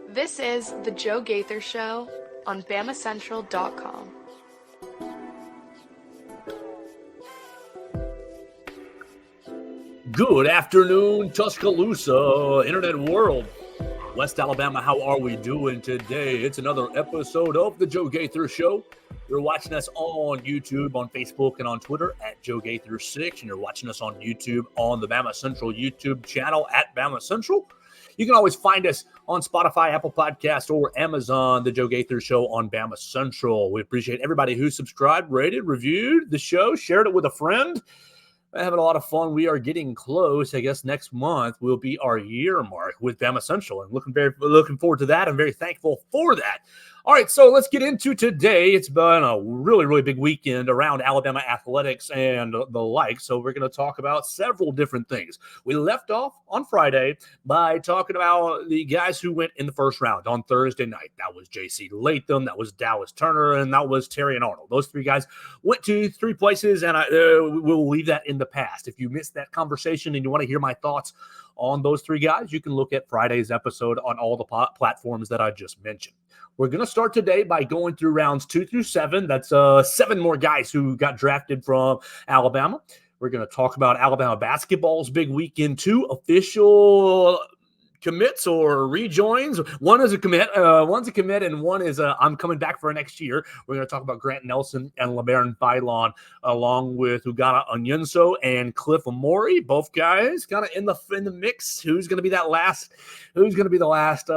This is The Joe Gaither Show on BamaCentral.com. Good afternoon, Tuscaloosa, Internet World. West Alabama, how are we doing today? It's another episode of The Joe Gaither Show. You're watching us on YouTube, on Facebook, and on Twitter at Joe Gaither6, and you're watching us on YouTube on the Bama Central YouTube channel at Bama Central. You can always find us on Spotify, Apple Podcasts, or Amazon, The Joe Gaither Show on Bama Central. We appreciate everybody who subscribed, rated, reviewed the show, shared it with a friend. We're having a lot of fun. We are getting close. I guess next month will be our year mark with Bama Central. I'm looking forward to that. I'm very thankful for that. All right, so let's get into today. It's been a really, really big weekend around Alabama athletics and the like, so we're going to talk about several different things. We left off on Friday by talking about the guys who went in the first round on Thursday night. That was J.C. Latham, that was Dallas Turner, and that was Terry and Arnold. Those three guys went to three places, and we'll leave that in the past. If you missed that conversation and you want to hear my thoughts on those three guys, you can look at Friday's episode on all the platforms that I just mentioned. We're going to start today by going through rounds 2 through 7. That's 7 more guys who got drafted from Alabama. We're going to talk about Alabama basketball's big weekend, 2 official commits or rejoins. One is a commit, one's a commit, and one is I'm coming back for next year. We're going to talk about Grant Nelson and LeBaron Philon, along with Ugana Onyenso and Cliff Amore. Both guys kind of in the mix. Who's going to be that last? Who's going to be the last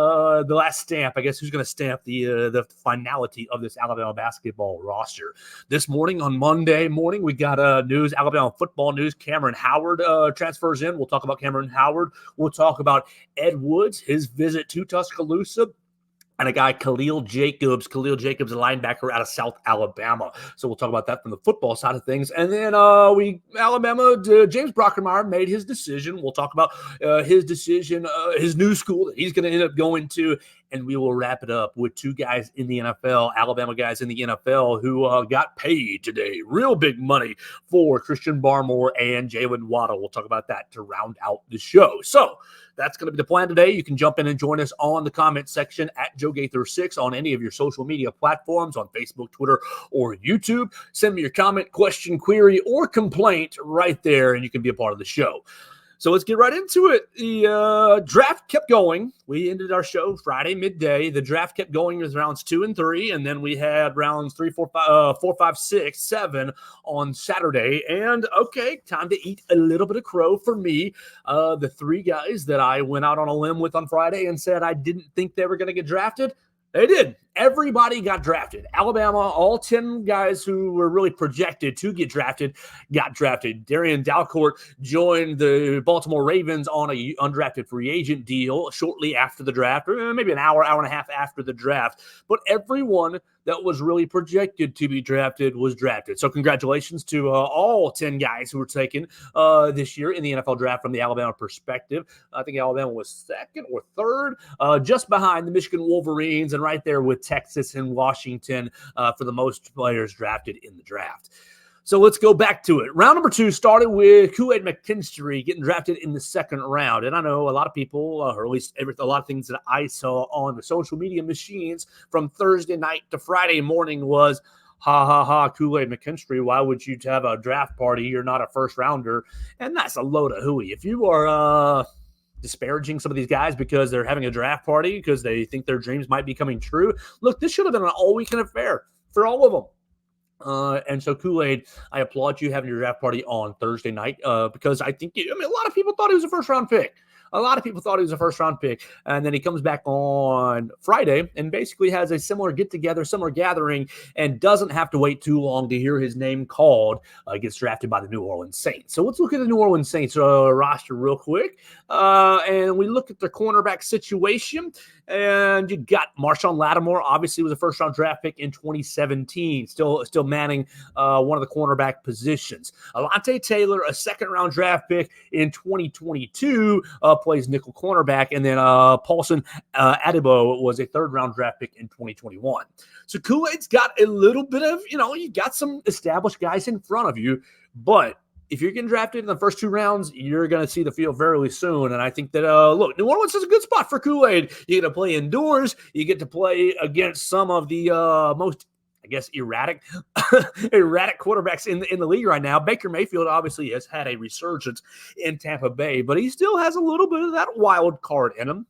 stamp? I guess who's going to stamp the finality of this Alabama basketball roster? This morning, on Monday morning, we got news, Alabama football news. Cameron Howard transfers in. We'll talk about Cameron Howard. We'll talk about Ed Woods, his visit to Tuscaloosa, and a guy, Khalil Jacobs, a linebacker out of South Alabama. So we'll talk about that from the football side of things. And then James Brockermeyer made his decision. We'll talk about his decision, his new school that he's going to end up going to. And we will wrap it up with 2 guys in the NFL, Alabama guys in the NFL, who got paid today. Real big money for Christian Barmore and Jalen Waddle. We'll talk about that to round out the show. So that's going to be the plan today. You can jump in and join us on the comment section at Joe Gaither6 on any of your social media platforms, on Facebook, Twitter, or YouTube. Send me your comment, question, query, or complaint right there, and you can be a part of the show. So let's get right into it. The draft kept going. We ended our show Friday midday. The draft kept going with rounds 2 and 3, and then we had rounds 3, 4, 5, 6, 7 on Saturday. And okay, time to eat a little bit of crow for me. The 3 guys that I went out on a limb with on Friday and said I didn't think they were going to get drafted, they did. Everybody got drafted. Alabama, all 10 guys who were really projected to get drafted got drafted. Darian Dalcourt joined the Baltimore Ravens on a undrafted free agent deal shortly after the draft, or maybe an hour and a half after the draft. But everyone that was really projected to be drafted was drafted. So congratulations to all 10 guys who were taken this year in the NFL draft from the Alabama perspective. I think Alabama was second or third, just behind the Michigan Wolverines, and right there with Texas and Washington for the most players drafted in the draft. So let's go back to it. Round number 2 started with Kool-Aid McKinstry getting drafted in the second round. And I know a lot of people, or at least a lot of things that I saw on the social media machines from Thursday night to Friday morning was, ha, ha, ha, Kool-Aid McKinstry, why would you have a draft party? You're not a first rounder. And that's a load of hooey. If you are disparaging some of these guys because they're having a draft party because they think their dreams might be coming true, look, this should have been an all-weekend affair for all of them. And so Kool-Aid, I applaud you having your draft party on Thursday night because I think, a lot of people thought he was a first-round pick. A lot of people thought he was a first-round pick. And then he comes back on Friday and basically has a similar get-together, similar gathering, and doesn't have to wait too long to hear his name called, gets drafted by the New Orleans Saints. So let's look at the New Orleans Saints roster real quick. And we look at their cornerback situation. And you got Marshawn Lattimore, obviously was a first-round draft pick in 2017, still manning one of the cornerback positions. Alontae Taylor, a second-round draft pick in 2022, plays nickel cornerback. And then Paulson Adebo was a third-round draft pick in 2021. So Kool-Aid's got a little bit of, you got some established guys in front of you, but if you're getting drafted in the first 2 rounds, you're going to see the field very soon. And I think that, look, New Orleans is a good spot for Kool-Aid. You get to play indoors. You get to play against some of the most, I guess, erratic quarterbacks in the league right now. Baker Mayfield obviously has had a resurgence in Tampa Bay, but he still has a little bit of that wild card in him.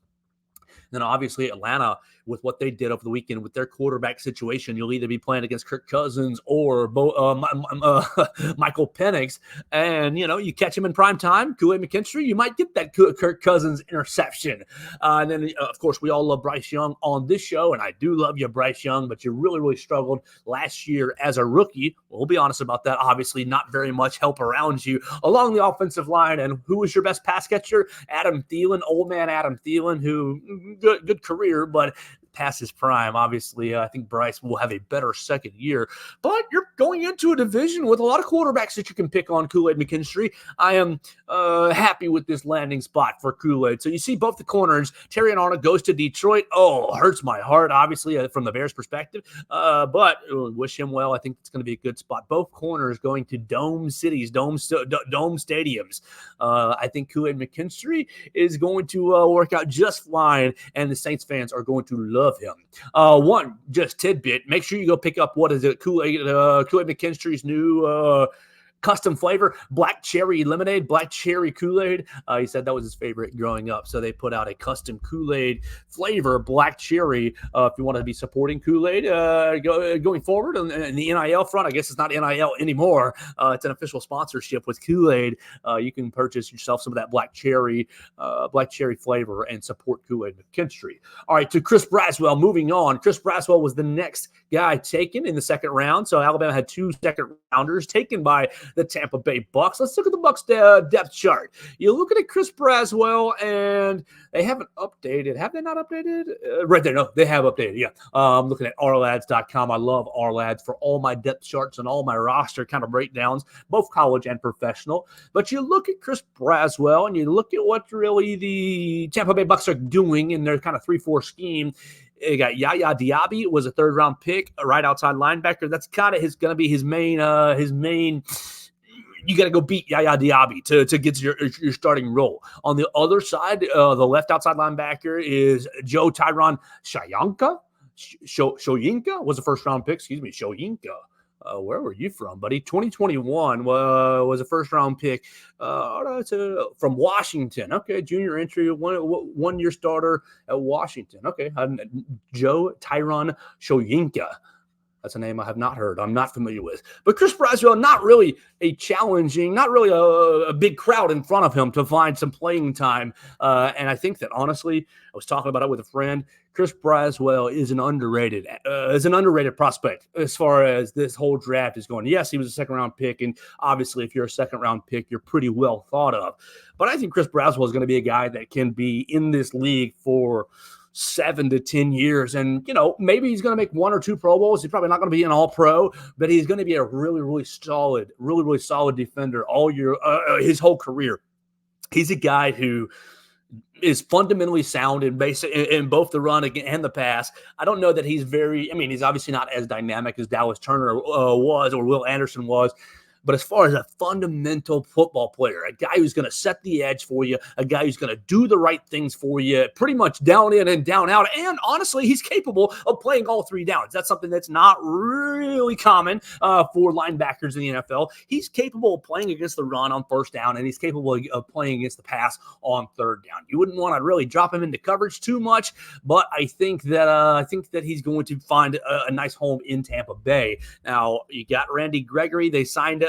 Then obviously Atlanta, with what they did over the weekend with their quarterback situation, you'll either be playing against Kirk Cousins or Michael Penix, and you catch him in prime time, Kool-Aid McKinstry, you might get that Kirk Cousins interception. And then of course we all love Bryce Young on this show, and I do love you, Bryce Young, but you really struggled last year as a rookie. We'll be honest about that. Obviously, not very much help around you along the offensive line. And who was your best pass catcher? Adam Thielen, old man Adam Thielen, who good career, but past his prime. Obviously, I think Bryce will have a better second year, but you're going into a division with a lot of quarterbacks that you can pick on, Kool-Aid McKinstry. I am happy with this landing spot for Kool-Aid. So you see both the corners. Terry and Arnold goes to Detroit. Oh, hurts my heart, obviously, from the Bears' perspective, but wish him well. I think it's going to be a good spot. Both corners going to dome cities, dome stadiums. I think Kool-Aid McKinstry is going to work out just fine, and the Saints fans are going to love him. One just tidbit, make sure you go pick up Kool-Aid McKinstry's new custom flavor, black cherry lemonade, black cherry Kool-Aid. He said that was his favorite growing up. So they put out a custom Kool-Aid flavor, black cherry. If you want to be supporting Kool-Aid going forward in the NIL front, I guess it's not NIL anymore. It's an official sponsorship with Kool-Aid. You can purchase yourself some of that black cherry flavor and support Kool-Aid McKinstry. All right, to Chris Braswell, moving on. Chris Braswell was the next guy taken in the second round. So Alabama had 2 second rounders taken by the Tampa Bay Bucks. Let's look at the Bucks depth chart. You're looking at Chris Braswell, and they haven't updated. Have they not updated? Right there. No, they have updated. Yeah. I'm looking at rlads.com. I love rlads for all my depth charts and all my roster kind of breakdowns, both college and professional. But you look at Chris Braswell, and you look at what really the Tampa Bay Bucks are doing in their kind of 3-4 scheme. You got Yaya Diaby, was a 3rd-round pick, a right outside linebacker. That's kind of going to be his main. You got to go beat Yaya Diaby to get your starting role. On the other side, the left outside linebacker is Joe Tyron Shoyinka. Shoyinka was a 1st-round pick. Excuse me, Shoyinka. Where were you from, buddy? 2021 was a 1st-round pick from Washington. Okay, junior entry, one-year starter at Washington. Okay, Joe Tyron Shoyinka. That's a name I have not heard. I'm not familiar with. But Chris Braswell, not really a challenging, not really a big crowd in front of him to find some playing time. And I think that, honestly, I was talking about it with a friend. Chris Braswell is an underrated prospect as far as this whole draft is going. Yes, he was a 2nd-round pick, and obviously if you're a 2nd-round pick, you're pretty well thought of. But I think Chris Braswell is going to be a guy that can be in this league for 7 to 10 years. And, maybe he's going to make 1 or 2 Pro Bowls. He's probably not going to be an all-pro, but he's going to be a really solid defender all year, his whole career. He's a guy who is fundamentally sound in both the run and the pass. I don't know that he's he's obviously not as dynamic as Dallas Turner was or Will Anderson was. But as far as a fundamental football player, a guy who's going to set the edge for you, a guy who's going to do the right things for you, pretty much down in and down out. And honestly, he's capable of playing all 3 downs. That's something that's not really common for linebackers in the NFL. He's capable of playing against the run on 1st down, and he's capable of playing against the pass on 3rd down. You wouldn't want to really drop him into coverage too much, but I think that he's going to find a nice home in Tampa Bay. Now, you got Randy Gregory. They signed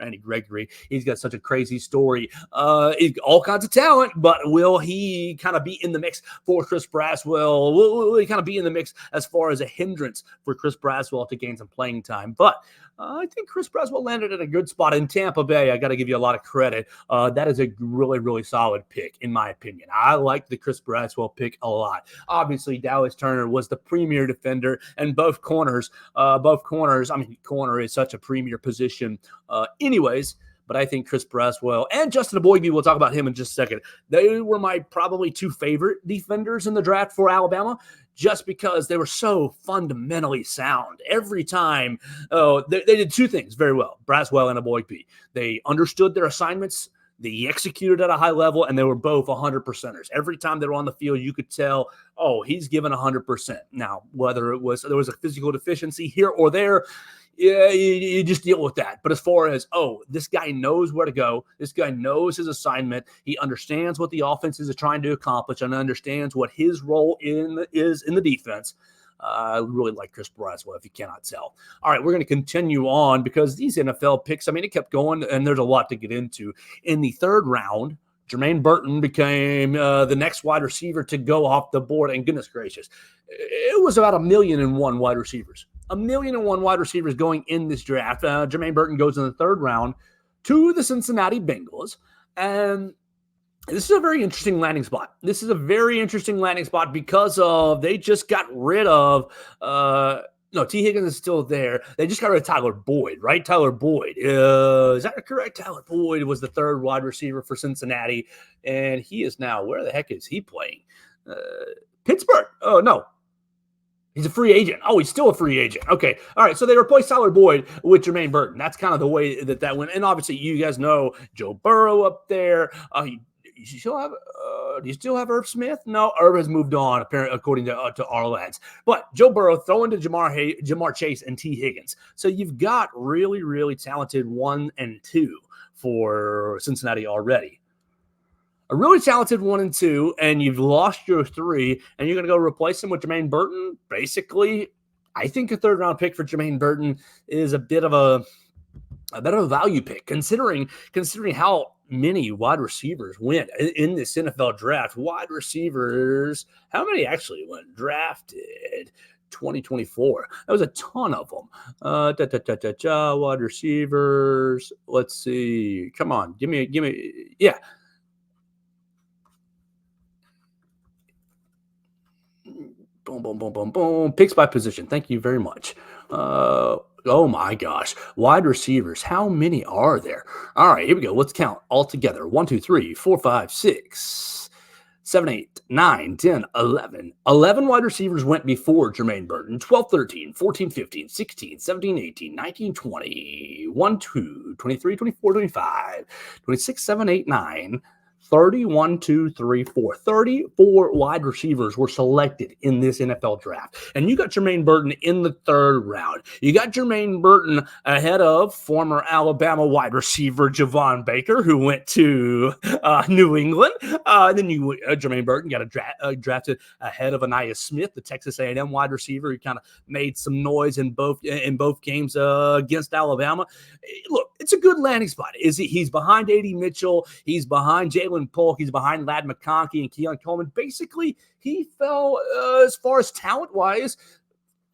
Randy Gregory, he's got such a crazy story. All kinds of talent, but will he kind of be in the mix for Chris Braswell? Will he kind of be in the mix as far as a hindrance for Chris Braswell to gain some playing time? But I think Chris Braswell landed at a good spot in Tampa Bay. I got to give you a lot of credit. That is a really solid pick, in my opinion. I like the Chris Braswell pick a lot. Obviously, Dallas Turner was the premier defender, and both corners. Corner is such a premier position. Anyways, but I think Chris Braswell and Justin Aboigbe, we'll talk about him in just a second. They were my probably two favorite defenders in the draft for Alabama, just because they were so fundamentally sound. Every time, they did two things very well, Braswell and Aboigbe. They understood their assignments, they executed at a high level, and they were both 100%ers. Every time they were on the field, you could tell, oh, he's given 100%. Now, whether there was a physical deficiency here or there, yeah, you just deal with that. But as far as, this guy knows where to go, this guy knows his assignment, he understands what the offense is trying to accomplish and understands what his role is in the defense. I really like Chris Braswell, if you cannot tell. All right, we're going to continue on because these NFL picks, it kept going, and there's a lot to get into. In the third round, Jermaine Burton became the next wide receiver to go off the board, and goodness gracious, it was about 1,000,001 wide receivers. 1,000,001 wide receivers going in this draft. Jermaine Burton goes in the third round to the Cincinnati Bengals, and this is a very interesting landing spot. This is a very interesting landing spot because they just got rid of T. Higgins is still there. They just got rid of Tyler Boyd, right? Tyler Boyd. Is that correct? Tyler Boyd was the third wide receiver for Cincinnati, and he is now, where the heck is he playing? Pittsburgh. Oh, no. He's a free agent. Oh, he's still a free agent. Okay. All right. So they replaced Tyler Boyd with Jermaine Burton. That's kind of the way that went. And obviously, you guys know Joe Burrow up there. Do you still have Irv Smith? No, Irv has moved on, apparently, according to our lads. But Joe Burrow throwing to Jamar Chase and T. Higgins. So you've got really, really talented 1 and 2 for Cincinnati already. A really talented 1 and 2, and you've lost your 3, and you're going to go replace him with Jermaine Burton. Basically, I think a third-round pick for Jermaine Burton is a bit of a value pick, considering how many wide receivers went in this NFL draft. Wide receivers, how many actually went drafted 2024? That was a ton of them. Wide receivers. Let's see. Come on, give me. Yeah. Boom, boom, boom, boom, boom. Picks by position. Thank you very much. Oh my gosh. Wide receivers. How many are there? All right, here we go. Let's count all together. 1, 2, 3, 4, 5, 6, 7, 8, 9, 10, 11. 11 wide receivers went before Jermaine Burton. 12, 13, 14, 15, 16, 17, 18, 19, 20, 1, 2, 23, 24, 25, 26, 7, 8, 9, 30, 1, 2, 3, 4. 34 wide receivers were selected in this NFL draft. And you got Jermaine Burton in the third round. You got Jermaine Burton ahead of former Alabama wide receiver Javon Baker, who went to New England. Then Jermaine Burton got drafted ahead of Anaya Smith, the Texas A&M wide receiver, who kind of made some noise in both games against Alabama. Look, it's a good landing spot. He's behind A.D. Mitchell. He's behind Jalen Polk. He's behind Ladd McConkey and Keon Coleman. Basically, he fell, as far as talent-wise,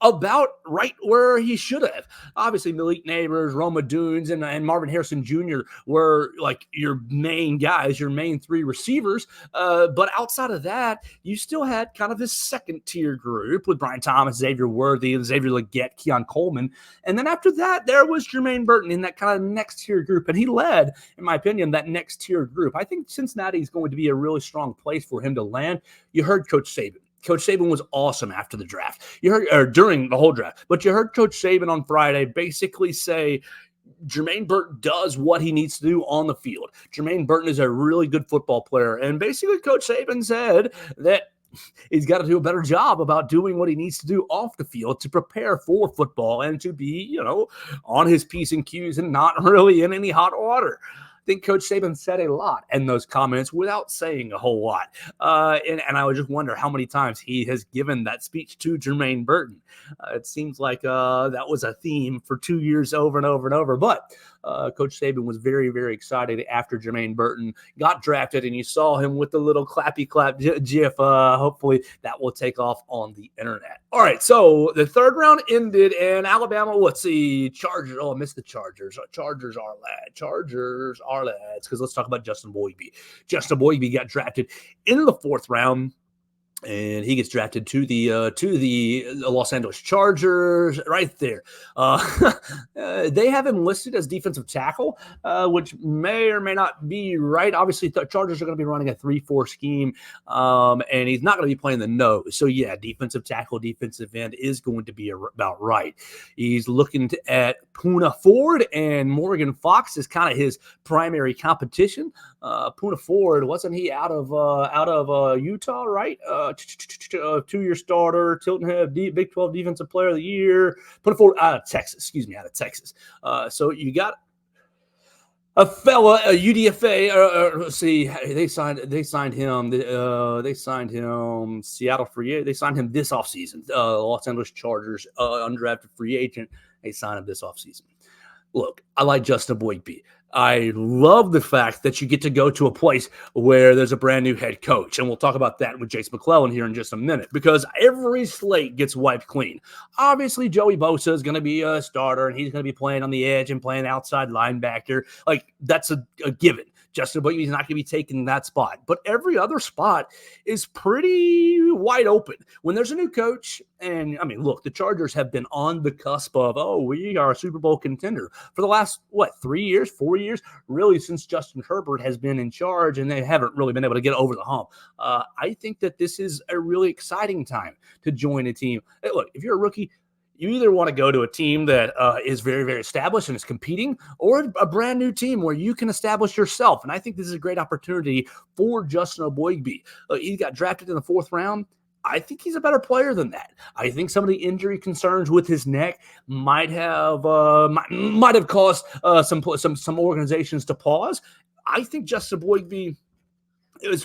about right where he should have. Obviously, Malik Neighbors, Roma Dunes, and Marvin Harrison Jr. were like your main guys, your main 3 receivers. But outside of that, you still had kind of this second-tier group with Brian Thomas, Xavier Worthy, Xavier Legette, Keon Coleman. And then after that, there was Jermaine Burton in that kind of next-tier group. And he led, in my opinion, that next-tier group. I think Cincinnati is going to be a really strong place for him to land. You heard Coach Saban. Coach Saban was awesome after the draft. You heard, or during the whole draft, but you heard Coach Saban on Friday basically say Jermaine Burton does what he needs to do on the field. Jermaine Burton is a really good football player. And basically Coach Saban said that he's got to do a better job about doing what he needs to do off the field to prepare for football and to be, on his P's and Q's and not really in any hot water. I think Coach Saban said a lot in those comments without saying a whole lot. And I would just wonder how many times he has given that speech to Jermaine Burton. It seems like that was a theme for 2 years over and over and over. But Coach Saban was very, very excited after Jermaine Burton got drafted, and you saw him with the little clappy clap gif. Hopefully that will take off on the internet. All right, so the third round ended, and Alabama, let's see, Chargers. Oh, I missed the Chargers. Chargers are lads, because let's talk about Justin Aboigbe. Justin Aboigbe got drafted in the fourth round. and he gets drafted to the Los Angeles Chargers right there. They have him listed as defensive tackle, which may or may not be right. Obviously, the Chargers are going to be running a 3-4 scheme, and he's not going to be playing the nose. So, yeah, defensive tackle, defensive end is going to be about right. He's looking at Puna Ford, and Morgan Fox is kind of his primary competition. Puna Ford, wasn't he out of Utah, right? 2-year starter, Tilton Head, Big 12 Defensive Player of the Year. Puna Ford out of Texas. So you got a fella, a UDFA. Let's see, they signed him. They signed him. Seattle free agent. They signed him this offseason. Los Angeles Chargers, undrafted free agent. They signed him this offseason. Look, I like Justin Boygby. I love the fact that you get to go to a place where there's a brand new head coach. And we'll talk about that with Jace McClellan here in just a minute, because every slate gets wiped clean. Obviously, Joey Bosa is going to be a starter, and he's going to be playing on the edge and playing outside linebacker. Like, that's a given. Justin Boygby is not going to be taking that spot. But every other spot is pretty wide open. When there's a new coach, and, I mean, look, the Chargers have been on the cusp of, we are a Super Bowl contender for the last, 3 years, 4 years, really since Justin Herbert has been in charge, and they haven't really been able to get over the hump. I think that this is a really exciting time to join a team. Hey, look, if you're a rookie, you either want to go to a team that is very, very established and is competing, or a brand new team where you can establish yourself. And I think this is a great opportunity for Justin Boygby. He got drafted in the 4th round. I think he's a better player than that. I think some of the injury concerns with his neck might have caused some organizations to pause. I think Justin Boygby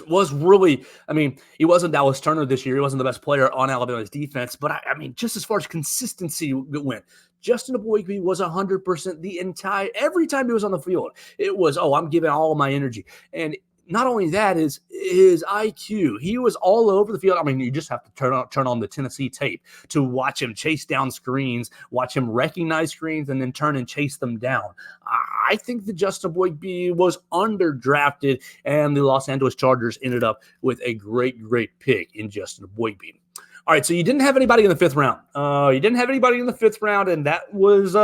was really, I mean, he wasn't Dallas Turner this year. He wasn't the best player on Alabama's defense, but I mean, just as far as consistency went, Justin Boygby was 100% every time he was on the field. It was, I'm giving all my energy. And not only that, is his IQ. He was all over the field. I mean, you just have to turn on the Tennessee tape to watch him chase down screens, watch him recognize screens, and then turn and chase them down. I think that Justin Boygby was underdrafted, and the Los Angeles Chargers ended up with a great, great pick in Justin Boygby. All right, so you didn't have anybody in the 5th round. And that was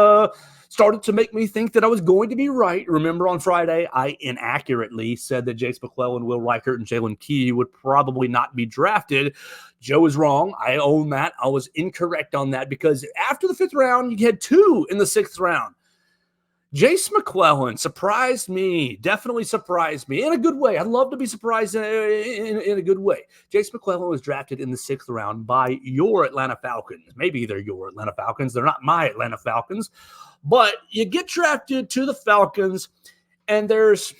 started to make me think that I was going to be right. Remember, on Friday, I inaccurately said that Jace McClellan, Will Reichert, and Jalen Key would probably not be drafted. Joe is wrong. I own that. I was incorrect on that, because after the 5th round, you had 2 in the 6th round. Jace McClellan surprised me, definitely surprised me in a good way. I'd love to be surprised in a good way. Jace McClellan was drafted in the 6th round by your Atlanta Falcons. Maybe they're your Atlanta Falcons. They're not my Atlanta Falcons. But you get drafted to the Falcons, and there's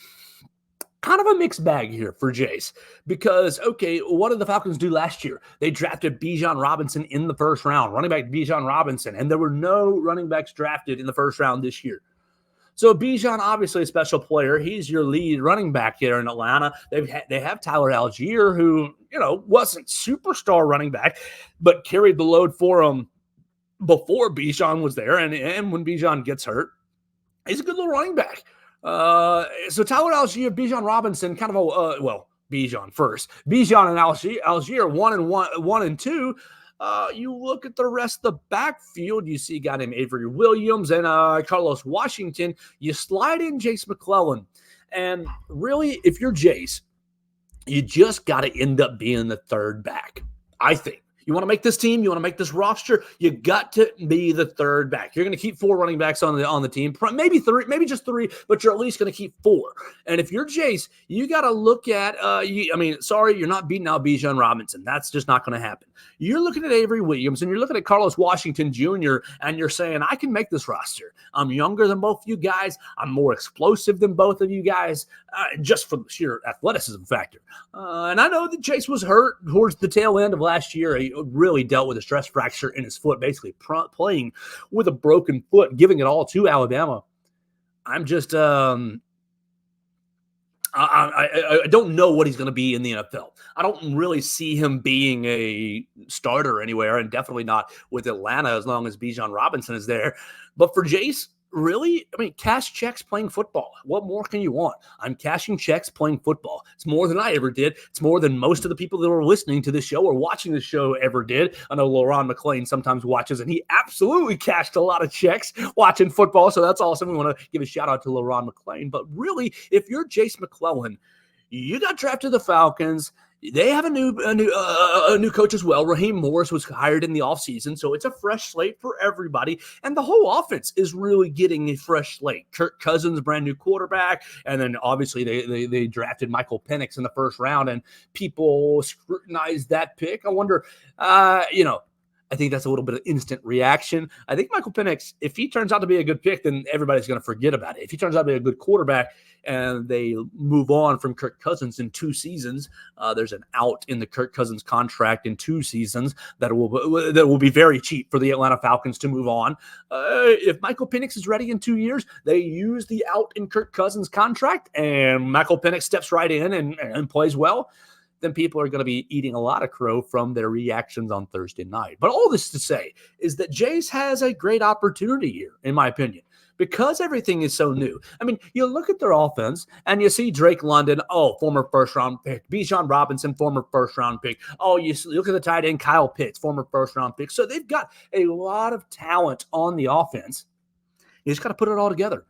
kind of a mixed bag here for Jace, because, okay, what did the Falcons do last year? They drafted Bijan Robinson in the 1st round, running back Bijan Robinson, and there were no running backs drafted in the 1st round this year. So Bijan, obviously a special player. He's your lead running back here in Atlanta. They have Tyler Algier, who, wasn't superstar running back, but carried the load for him before Bijan was there. And when Bijan gets hurt, he's a good little running back. So Tyler Algier, Bijan Robinson, kind of Bijan first. Bijan and Algier 1 and 2. You look at the rest of the backfield, you see a guy named Avery Williams and Carlos Washington. You slide in Jace McClellan. And really, if you're Jace, you just got to end up being the 3rd back, I think. You want to make this team, you want to make this roster, you got to be the 3rd back. You're going to keep 4 running backs on the team, maybe 3, maybe just 3, but you're at least going to keep 4. And if you're Jace, you got to look at, you're not beating out Bijan Robinson. That's just not going to happen. You're looking at Avery Williams, and you're looking at Carlos Washington Jr., and you're saying, I can make this roster. I'm younger than both you guys. I'm more explosive than both of you guys, just for the sheer athleticism factor. And I know that Jace was hurt towards the tail end of last year. He really dealt with a stress fracture in his foot, basically playing with a broken foot, giving it all to Alabama. I'm just I don't know what he's going to be in the NFL. I don't really see him being a starter anywhere, and definitely not with Atlanta as long as Bijan Robinson is there. But for Jace, really, I mean, cash checks playing football. What more can you want? I'm cashing checks playing football. It's more than I ever did. It's more than most of the people that are listening to this show or watching this show ever did. I know LaRon McClain sometimes watches, and he absolutely cashed a lot of checks watching football. So that's awesome. We want to give a shout out to LaRon McClain. But really, if you're Jace McClellan, you got drafted to the Falcons. They have a new coach as well. Raheem Morris was hired in the offseason, so it's a fresh slate for everybody. And the whole offense is really getting a fresh slate. Kirk Cousins, brand new quarterback, and then obviously they drafted Michael Penix in the first round, and people scrutinized that pick. I wonder, I think that's a little bit of instant reaction. I think Michael Penix, if he turns out to be a good pick, then everybody's going to forget about it. If he turns out to be a good quarterback and they move on from Kirk Cousins in 2 seasons, there's an out in the Kirk Cousins contract in 2 seasons that will be very cheap for the Atlanta Falcons to move on. If Michael Penix is ready in 2 years, they use the out in Kirk Cousins contract and Michael Penix steps right in and plays well, then people are going to be eating a lot of crow from their reactions on Thursday night. But all this to say is that Jace has a great opportunity here, in my opinion, because everything is so new. I mean, you look at their offense and you see Drake London, former first-round pick. Bijan Robinson, former first-round pick. You look at the tight end, Kyle Pitts, former first-round pick. So they've got a lot of talent on the offense. You just got to put it all together.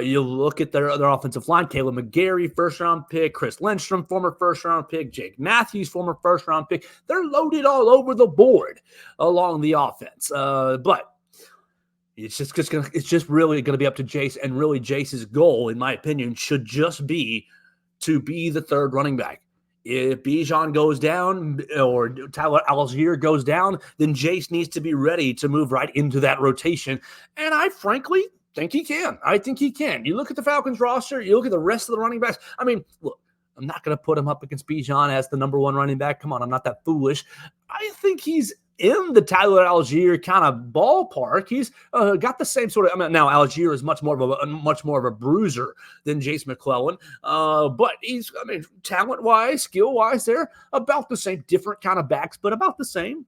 You look at their offensive line, Caleb McGarry, first-round pick, Chris Lindstrom, former first-round pick, Jake Matthews, former first-round pick. They're loaded all over the board along the offense. But it's just really going to be up to Jace, and really Jace's goal, in my opinion, should just be to be the third running back. If Bijan goes down or Tyler Algier goes down, then Jace needs to be ready to move right into that rotation. And I frankly think he can. I think he can. You look at the Falcons roster, you look at the rest of the running backs. I mean, look, I'm not going to put him up against Bijan as the number 1 running back. Come on, I'm not that foolish. I think he's in the Tyler Algier kind of ballpark. He's got the same sort of. Now Algier is much more of a bruiser than Jace McClellan, but he's, talent-wise, skill-wise, they're about the same. Different kind of backs, but about the same.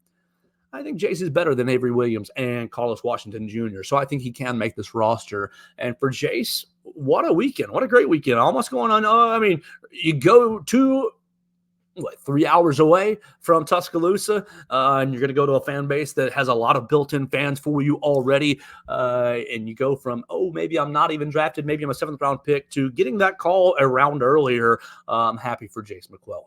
I think Jace is better than Avery Williams and Carlos Washington Jr., so I think he can make this roster. And for Jace, what a weekend. What a great weekend. Almost going on. You go to 3 hours away from Tuscaloosa, and you're going to go to a fan base that has a lot of built-in fans for you already, and you go from, maybe I'm not even drafted, maybe I'm a 7th-round pick, to getting that call a round earlier. I'm happy for Jace McClellan.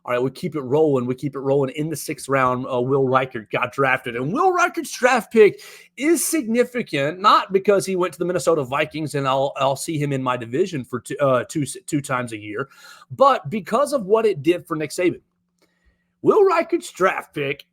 All right, we keep it rolling. In the 6th round, Will Reichert got drafted. And Will Reichert's draft pick is significant, not because he went to the Minnesota Vikings and I'll see him in my division for two times a year, but because of what it did for Nick Saban. Will Reichert's draft pick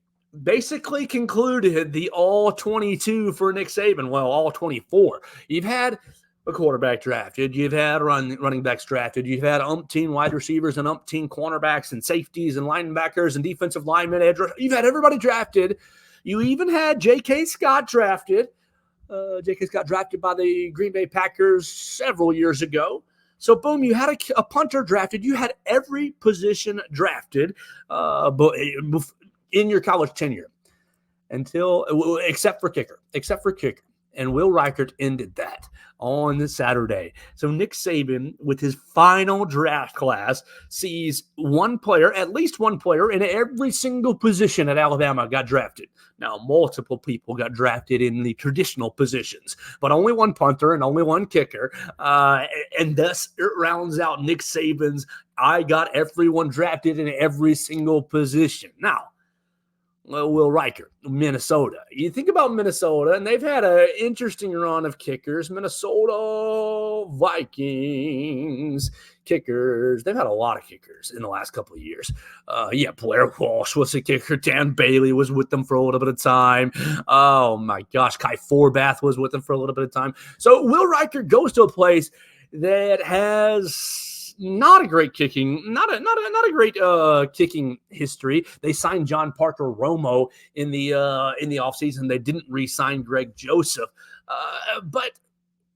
basically concluded the all 22 for Nick Saban. Well, all 24. You've had a quarterback drafted, you've had running backs drafted, you've had umpteen wide receivers and umpteen cornerbacks and safeties and linebackers and defensive linemen. You've had everybody drafted. You even had J.K. Scott drafted. J.K. Scott drafted by the Green Bay Packers several years ago. So, boom, you had a punter drafted. You had every position drafted in your college tenure except for kicker. And Will Reichert ended that on this Saturday. So Nick Saban, with his final draft class, sees at least one player in every single position at Alabama got drafted. Now, multiple people got drafted in the traditional positions, but only one punter and only one kicker. And thus it rounds out Nick Saban's, I got everyone drafted in every single position. Now, Will Reichert, Minnesota. You think about Minnesota, and they've had an interesting run of kickers. Minnesota Vikings kickers. They've had a lot of kickers in the last couple of years. Blair Walsh was a kicker. Dan Bailey was with them for a little bit of time. Oh, my gosh. Kai Forbath was with them for a little bit of time. So Will Reichert goes to a place that has not a great kicking, not a great kicking history. They signed John Parker Romo in the offseason. They didn't re-sign Greg Joseph. But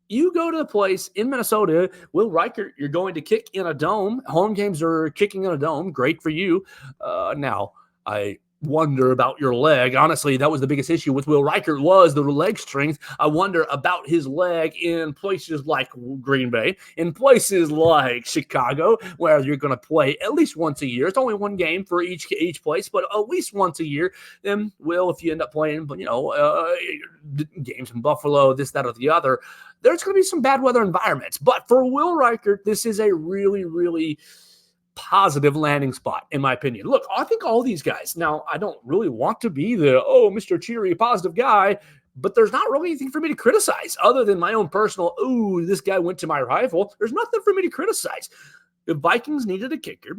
you go to a place in Minnesota, Will Reichert, you're going to kick in a dome. Home games are kicking in a dome. Great for you. Now, I wonder about your leg. Honestly, that was the biggest issue with Will Reichert was the leg strength. I wonder about his leg in places like Green Bay, in places like Chicago, where you're going to play at least once a year. It's only one game for each place, but at least once a year. Then, Will, if you end up playing, games in Buffalo, this, that, or the other, there's going to be some bad weather environments. But for Will Reichert, this is a really, really positive landing spot, in my opinion. Look, I think all these guys, now, I don't really want to be the, Mr. Cheery, positive guy, but there's not really anything for me to criticize other than my own personal, this guy went to my rival. There's nothing for me to criticize. The Vikings needed a kicker.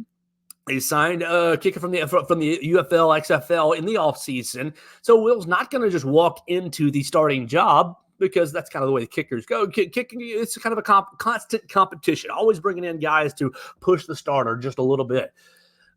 They signed a kicker from the UFL, XFL in the offseason. So Will's not going to just walk into the starting job, because that's kind of the way the kickers go. Kicking, it's kind of a constant competition, always bringing in guys to push the starter just a little bit.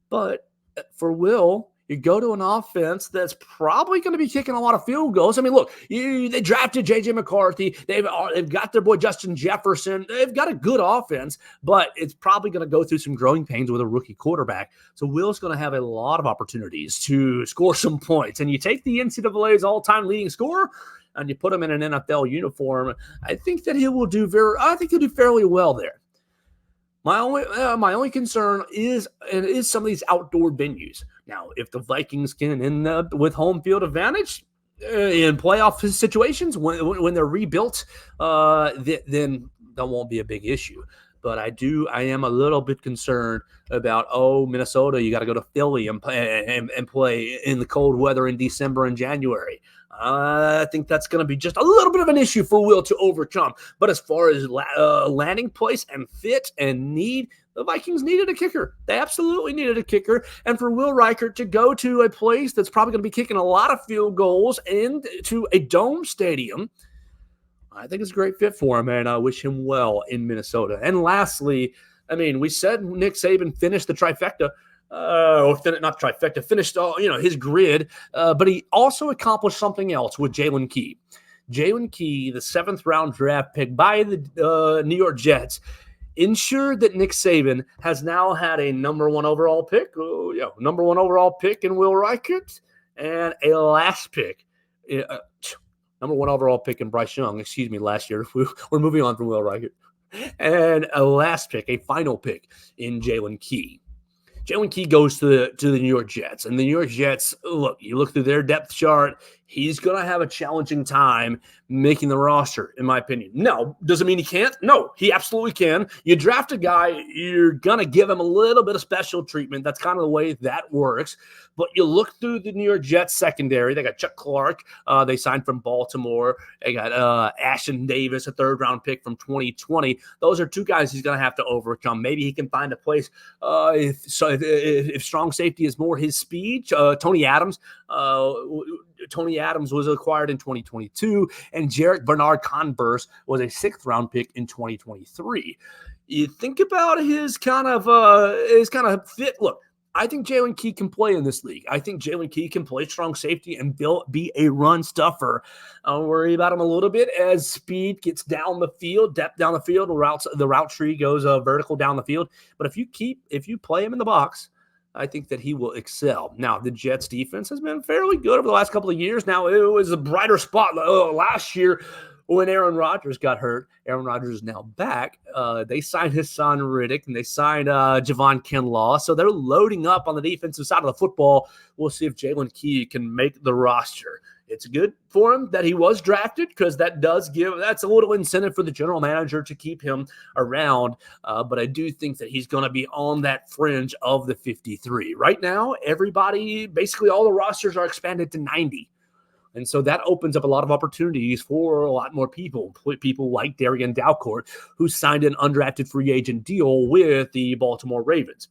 But for Will, you go to an offense that's probably going to be kicking a lot of field goals. I mean, look, they drafted J.J. McCarthy. They've got their boy Justin Jefferson. They've got a good offense, but it's probably going to go through some growing pains with a rookie quarterback. So Will's going to have a lot of opportunities to score some points. And you take the NCAA's all-time leading scorer, and you put him in an NFL uniform, I think that he'll do fairly well there. My only concern is some of these outdoor venues. Now, if the Vikings can end up with home field advantage in playoff situations when they're rebuilt, then that won't be a big issue. But I am a little bit concerned about, Minnesota, you got to go to Philly and play in the cold weather in December and January. I think that's going to be just a little bit of an issue for Will to overcome. But as far as landing place and fit and need, the Vikings needed a kicker. They absolutely needed a kicker. And for Will Reichert to go to a place that's probably going to be kicking a lot of field goals into a dome stadium, I think it's a great fit for him, and I wish him well in Minnesota. And lastly, we said Nick Saban finished the trifecta. Not trifecta, finished his grid, but he also accomplished something else with Jalen Key. Jalen Key, the 7th-round draft pick by the New York Jets, ensured that Nick Saban has now had a number 1 overall pick, number 1 overall pick in Will Reichert, and a last pick, number 1 overall pick in Bryce Young, last year. We're moving on from Will Reichert. And a last pick, a final pick in Jalen Key. Jalen Key goes to the New York Jets. And the New York Jets, you look through their depth chart, he's going to have a challenging time making the roster, in my opinion. No, doesn't mean he can't. No, he absolutely can. You draft a guy, you're going to give him a little bit of special treatment. That's kind of the way that works. But you look through the New York Jets secondary. They got Chuck Clark. They signed from Baltimore. They got Ashton Davis, a 3rd-round pick from 2020. Those are 2 guys he's going to have to overcome. Maybe he can find a place if strong safety is more his speed. Tony Adams was acquired in 2022, and Jarek Bernard Converse was a 6th-round pick in 2023. You think about his kind of fit. Look, I think Jalen Key can play in this league. I think Jalen Key can play strong safety and be a run stuffer. I'll worry about him a little bit as speed gets down the field, depth down the field, the route tree goes vertical down the field. But if you play him in the box, I think that he will excel. Now, the Jets defense has been fairly good over the last couple of years. Now, it was a brighter spot last year when Aaron Rodgers got hurt. Aaron Rodgers is now back. They signed his son, Riddick, and they signed Javon Kinlaw. So they're loading up on the defensive side of the football. We'll see if Jalen Key can make the roster. It's good for him that he was drafted, because that's a little incentive for the general manager to keep him around. But I do think that he's going to be on that fringe of the 53. Right now, basically all the rosters are expanded to 90. And so that opens up a lot of opportunities for a lot more people like Darian Dalcourt, who signed an undrafted free agent deal with the Baltimore Ravens.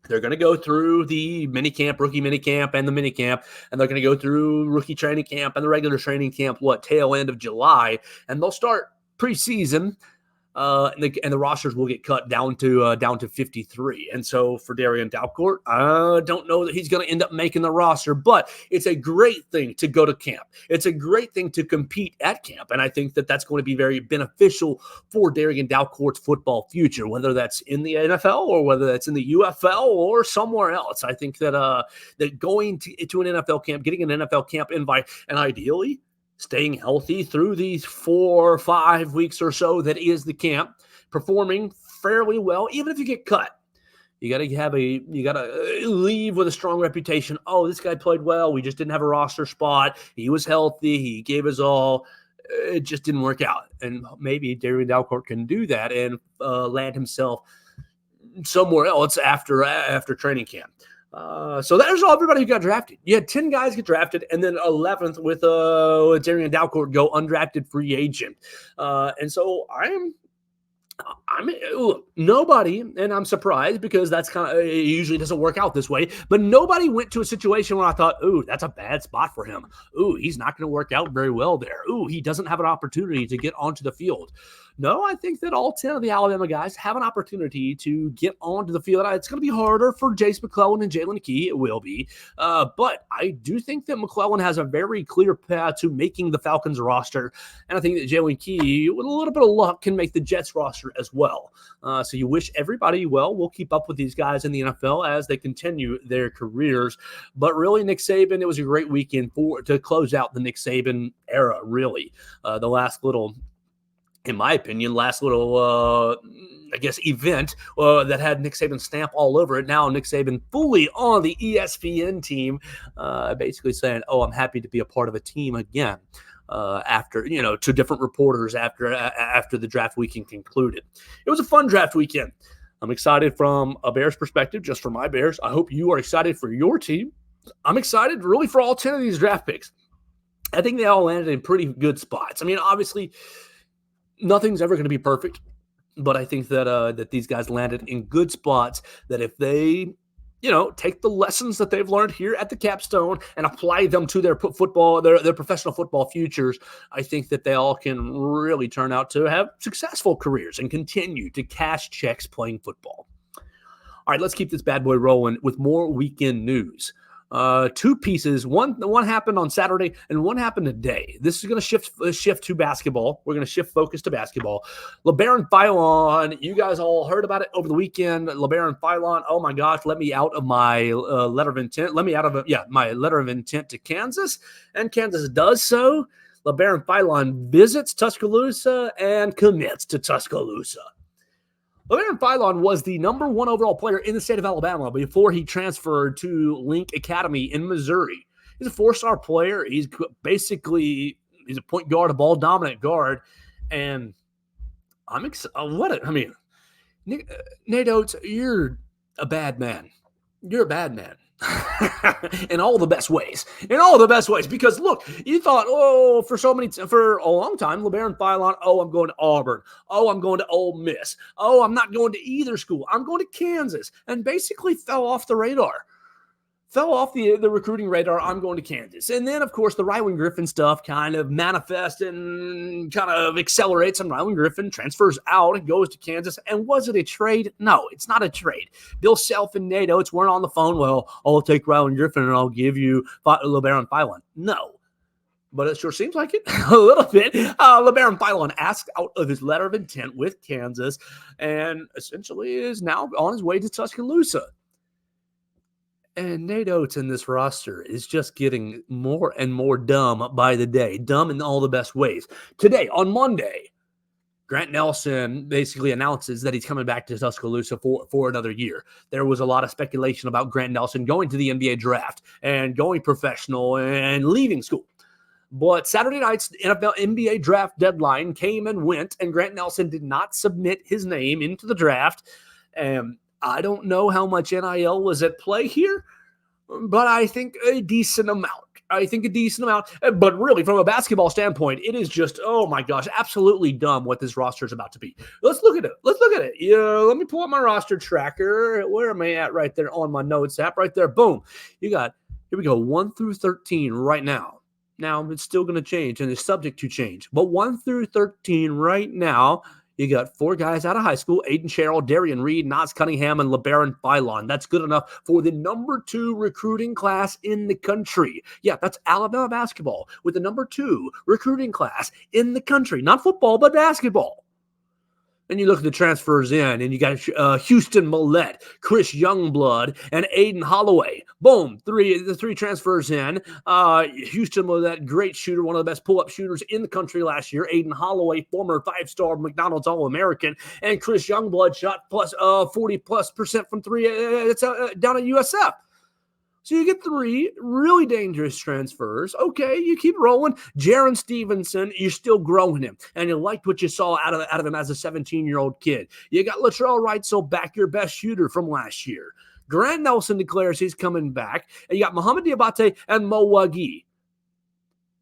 They're going to go through the rookie minicamp, and the minicamp, and they're going to go through rookie training camp and the regular training camp, tail end of July, and they'll start preseason and the rosters will get cut down to 53. And so for Darian Dalcourt, I don't know that he's going to end up making the roster, but it's a great thing to go to camp. It's a great thing to compete at camp, and I think that that's going to be very beneficial for Darian Dalcourt's football future, whether that's in the NFL or whether that's in the UFL or somewhere else. I think that going to an NFL camp, getting an NFL camp invite, and ideally staying healthy through these 4 or 5 weeks or so that is the camp, performing fairly well, even if you get cut. You got to leave with a strong reputation. Oh, this guy played well. We just didn't have a roster spot. He was healthy. He gave us all. It just didn't work out. And maybe Darian Dalcourt can do that and land himself somewhere else after training camp. So there's everybody who got drafted. You had 10 guys get drafted, and then 11th with Darian Dalcourt go undrafted free agent. And so I'm nobody, and I'm surprised because that's it usually doesn't work out this way, but nobody went to a situation where I thought, ooh, that's a bad spot for him. Ooh, he's not going to work out very well there. Ooh, he doesn't have an opportunity to get onto the field. No, I think that all 10 of the Alabama guys have an opportunity to get onto the field. It's going to be harder for Jace McClellan and Jalen Key. It will be. But I do think that McClellan has a very clear path to making the Falcons roster. And I think that Jalen Key, with a little bit of luck, can make the Jets roster as well. So you wish everybody well. We'll keep up with these guys in the NFL as they continue their careers. But really, Nick Saban, it was a great weekend to close out the Nick Saban era, really. The last little, in my opinion, event that had Nick Saban stamp all over it. Now Nick Saban fully on the ESPN team, basically saying, oh, I'm happy to be a part of a team again. After, to different reporters after the draft weekend concluded. It was a fun draft weekend. I'm excited from a Bears perspective, just for my Bears. I hope you are excited for your team. I'm excited really for all 10 of these draft picks. I think they all landed in pretty good spots. I mean, obviously, nothing's ever going to be perfect, but I think that these guys landed in good spots that if they, take the lessons that they've learned here at the capstone and apply them to their professional football futures, I think that they all can really turn out to have successful careers and continue to cash checks playing football. All right, let's keep this bad boy rolling with more weekend news. 2 pieces. One happened on Saturday and one happened today. This is going to shift to basketball. We're going to shift focus to basketball. LeBaron Philon, you guys all heard about it over the weekend. LeBaron Philon, oh my gosh, let me out of my letter of intent. Let me out of my letter of intent to Kansas, and Kansas does so. LeBaron Philon visits Tuscaloosa and commits to Tuscaloosa. LeBaron Philon was the number 1 overall player in the state of Alabama before he transferred to Link Academy in Missouri. He's a 4-star player. He's a point guard, a ball dominant guard, and I'm excited. Nate Oates, you're a bad man. You're a bad man. In all the best ways. Because look, you thought, for a long time, LeBaron Philon, I'm going to Auburn. I'm going to Ole Miss. I'm not going to either school. I'm going to Kansas. And basically fell off the radar. Fell off the recruiting radar. I'm going to Kansas. And then, of course, the Rylan Griffin stuff kind of manifests and kind of accelerates. And Rylan Griffin transfers out and goes to Kansas. And was it a trade? No, it's not a trade. Bill Self and Nate Oates weren't on the phone. Well, I'll take Rylan Griffin and I'll give you LeBaron Philon. No. But it sure seems like it a little bit. LeBaron Philon asked out of his letter of intent with Kansas and essentially is now on his way to Tuscaloosa. And Nate Oates in this roster is just getting more and more dumb by the day. Dumb in all the best ways. Today, on Monday, Grant Nelson basically announces that he's coming back to Tuscaloosa for another year. There was a lot of speculation about Grant Nelson going to the NBA draft and going professional and leaving school. But Saturday night's NBA draft deadline came and went, and Grant Nelson did not submit his name into the draft. And I don't know how much NIL was at play here, but I think a decent amount. But really, from a basketball standpoint, it is just, oh my gosh, absolutely dumb what this roster is about to be. Let's look at it. Let me pull up my roster tracker. Where am I at right there on my notes app? Right there. Boom. Here we go, 1 through 13 right now. Now, it's still going to change, and it's subject to change. But 1 through 13 right now, You got 4 guys out of high school: Aiden Sherrill, Darian Reed, Nas Cunningham, and LeBaron Philon. That's good enough for the number 2 recruiting class in the country. Yeah, that's Alabama basketball with the number 2 recruiting class in the country. Not football, but basketball. And you look at the transfers in, and you got Houston Millette, Chris Youngblood, and Aiden Holloway. Boom, the 3 transfers in. Houston Millette, great shooter, one of the best pull-up shooters in the country last year. Aiden Holloway, former 5-star McDonald's All-American. And Chris Youngblood shot 40+% from 3 down at USF. So you get 3 really dangerous transfers. Okay, you keep rolling. Jaron Stevenson, you're still growing him, and you liked what you saw out of him as a 17-year-old kid. You got Latrell Wrightsell back, your best shooter from last year. Grant Nelson declares he's coming back, and you got Mohamed Diabate and Mo Wagi.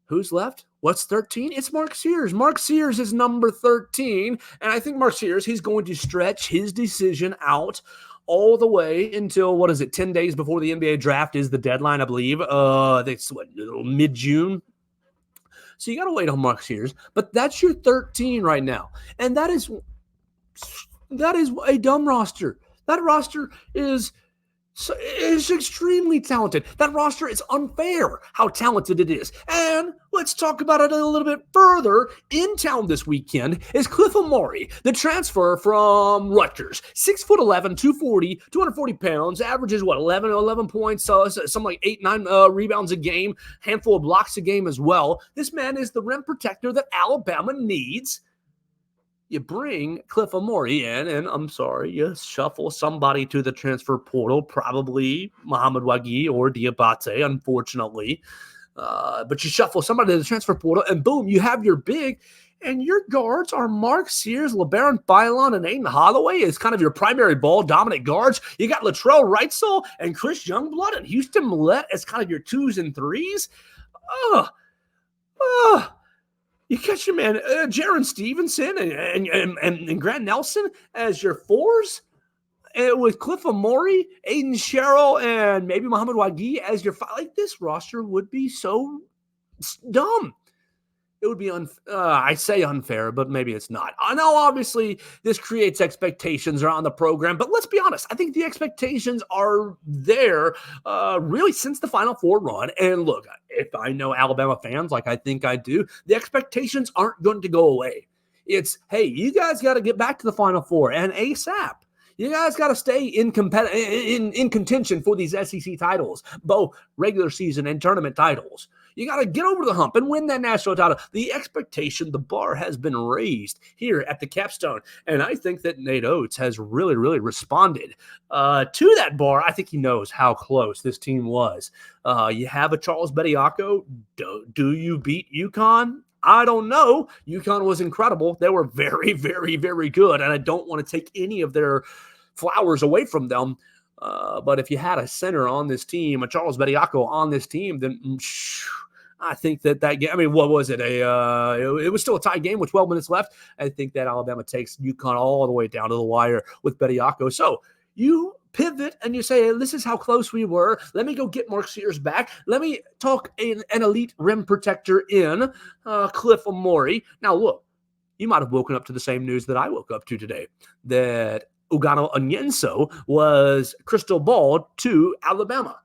Who's left? What's 13? It's Mark Sears. Mark Sears is number 13, and I think Mark Sears, he's going to stretch his decision out all the way until, 10 days before the NBA draft is the deadline, I believe. It's mid-June. So you got to wait on Mark Sears. But that's your 13 right now. And that is a dumb roster. That roster is extremely talented. That roster is unfair how talented it is. And let's talk about it a little bit further. In town this weekend is Cliff Amari, the transfer from Rutgers. 6'11", 240 pounds, averages 11 points, something like 8-9 rebounds a game, handful of blocks a game as well. This man is the rim protector that Alabama needs. You bring Cliff Amari in, and I'm sorry, you shuffle somebody to the transfer portal, probably Mohamed Wagi or Diabate, unfortunately. But you shuffle somebody to the transfer portal, and boom, you have your big, and your guards are Mark Sears, LeBaron Philon, and Aiden Holloway as kind of your primary ball-dominant guards. You got Latrell Wrightsell and Chris Youngblood and Houston Millette as kind of your 2s and 3s. You catch your man, Jaron Stevenson and Grant Nelson as your 4s, and with Cliff Amari, Aiden Sherrill, and maybe Mohamed Wagi as your 5. Like, this roster would be so dumb. It would be I say unfair, but maybe it's not. I know, obviously, this creates expectations around the program, but let's be honest. I think the expectations are there really since the Final Four run. And look, if I know Alabama fans like I think I do, the expectations aren't going to go away. It's, hey, you guys got to get back to the Final Four, and ASAP. You guys got to stay in contention for these SEC titles, both regular season and tournament titles. You got to get over the hump and win that national title. The expectation, the bar has been raised here at the capstone. And I think that Nate Oates has really, really responded to that bar. I think he knows how close this team was. You have a Charles Bediako. Do you beat UConn? I don't know. UConn was incredible. They were very, very, very good. And I don't want to take any of their flowers away from them. But if you had a center on this team, a Charles Bediako on this team, then I think that game, I mean, what was it? It was still a tie game with 12 minutes left. I think that Alabama takes UConn all the way down to the wire with Bediako. So you pivot and you say, hey, this is how close we were. Let me go get Mark Sears back. Let me talk an elite rim protector in Cliff Amari. Now, look, you might have woken up to the same news that I woke up to today, that Ugano Onyenso was crystal ball to Alabama.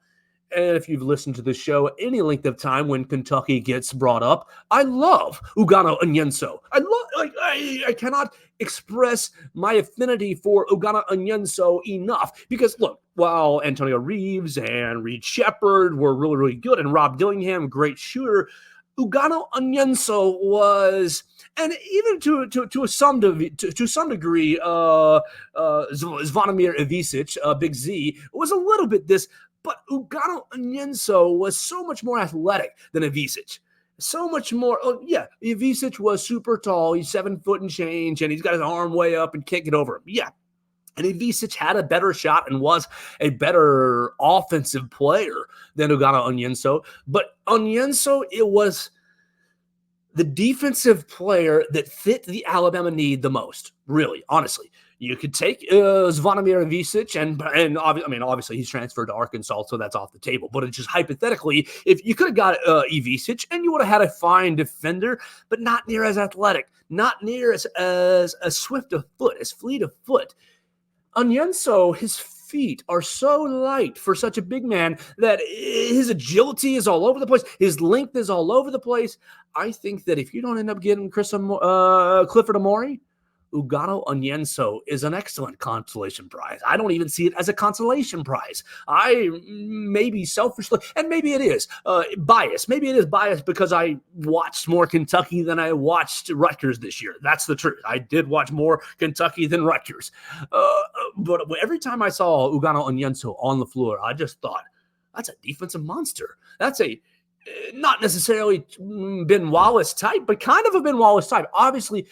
And if you've listened to the show any length of time when Kentucky gets brought up, I love Ugano Onyenso. I cannot express my affinity for Ugano Onyenso enough because, look, while Antonio Reeves and Reed Shepard were really, really good and Rob Dillingham, great shooter, Ugano Onyenso was, and even to some degree, Zvonimir Ivisic, Big Z, was a little bit this. But Ugano Onyenso was so much more athletic than Ivisic. So much more. Oh, yeah, Ivisic was super tall. He's 7 foot and change, and he's got his arm way up and can't get over him. Yeah. And Ivisic had a better shot and was a better offensive player than Ugano Onyenso. But Onyenso, it was the defensive player that fit the Alabama need the most, really, honestly. You could take Zvonimir Ivisic, and obviously he's transferred to Arkansas, so that's off the table. But it's just hypothetically, if you could have got Ivisic, and you would have had a fine defender, but not near as athletic, not near as swift of foot, as fleet of foot. Onyenso, his feet are so light for such a big man that his agility is all over the place. His length is all over the place. I think that if you don't end up getting Clifford Amore, Ugano Onyenso is an excellent consolation prize. I don't even see it as a consolation prize. I maybe selfishly, and maybe it is biased. Maybe it is biased because I watched more Kentucky than I watched Rutgers this year. That's the truth. I did watch more Kentucky than Rutgers. But every time I saw Ugano Onyenso on the floor, I just thought, that's a defensive monster. That's not necessarily Ben Wallace type, but kind of a Ben Wallace type. Obviously,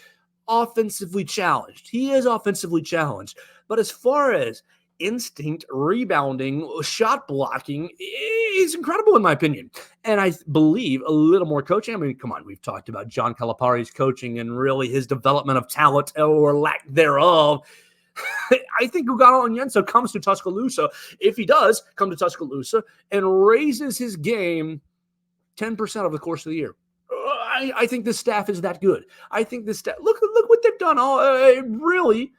offensively challenged. He is offensively challenged. But as far as instinct, rebounding, shot blocking, is incredible in my opinion. And I believe a little more coaching. I mean, come on, we've talked about John Calipari's coaching and really his development of talent or lack thereof. I think Ugano Onyenso comes to Tuscaloosa, if he does come to Tuscaloosa, and raises his game 10% over the course of the year. I think this staff is that good. I think this staff, look what they've done really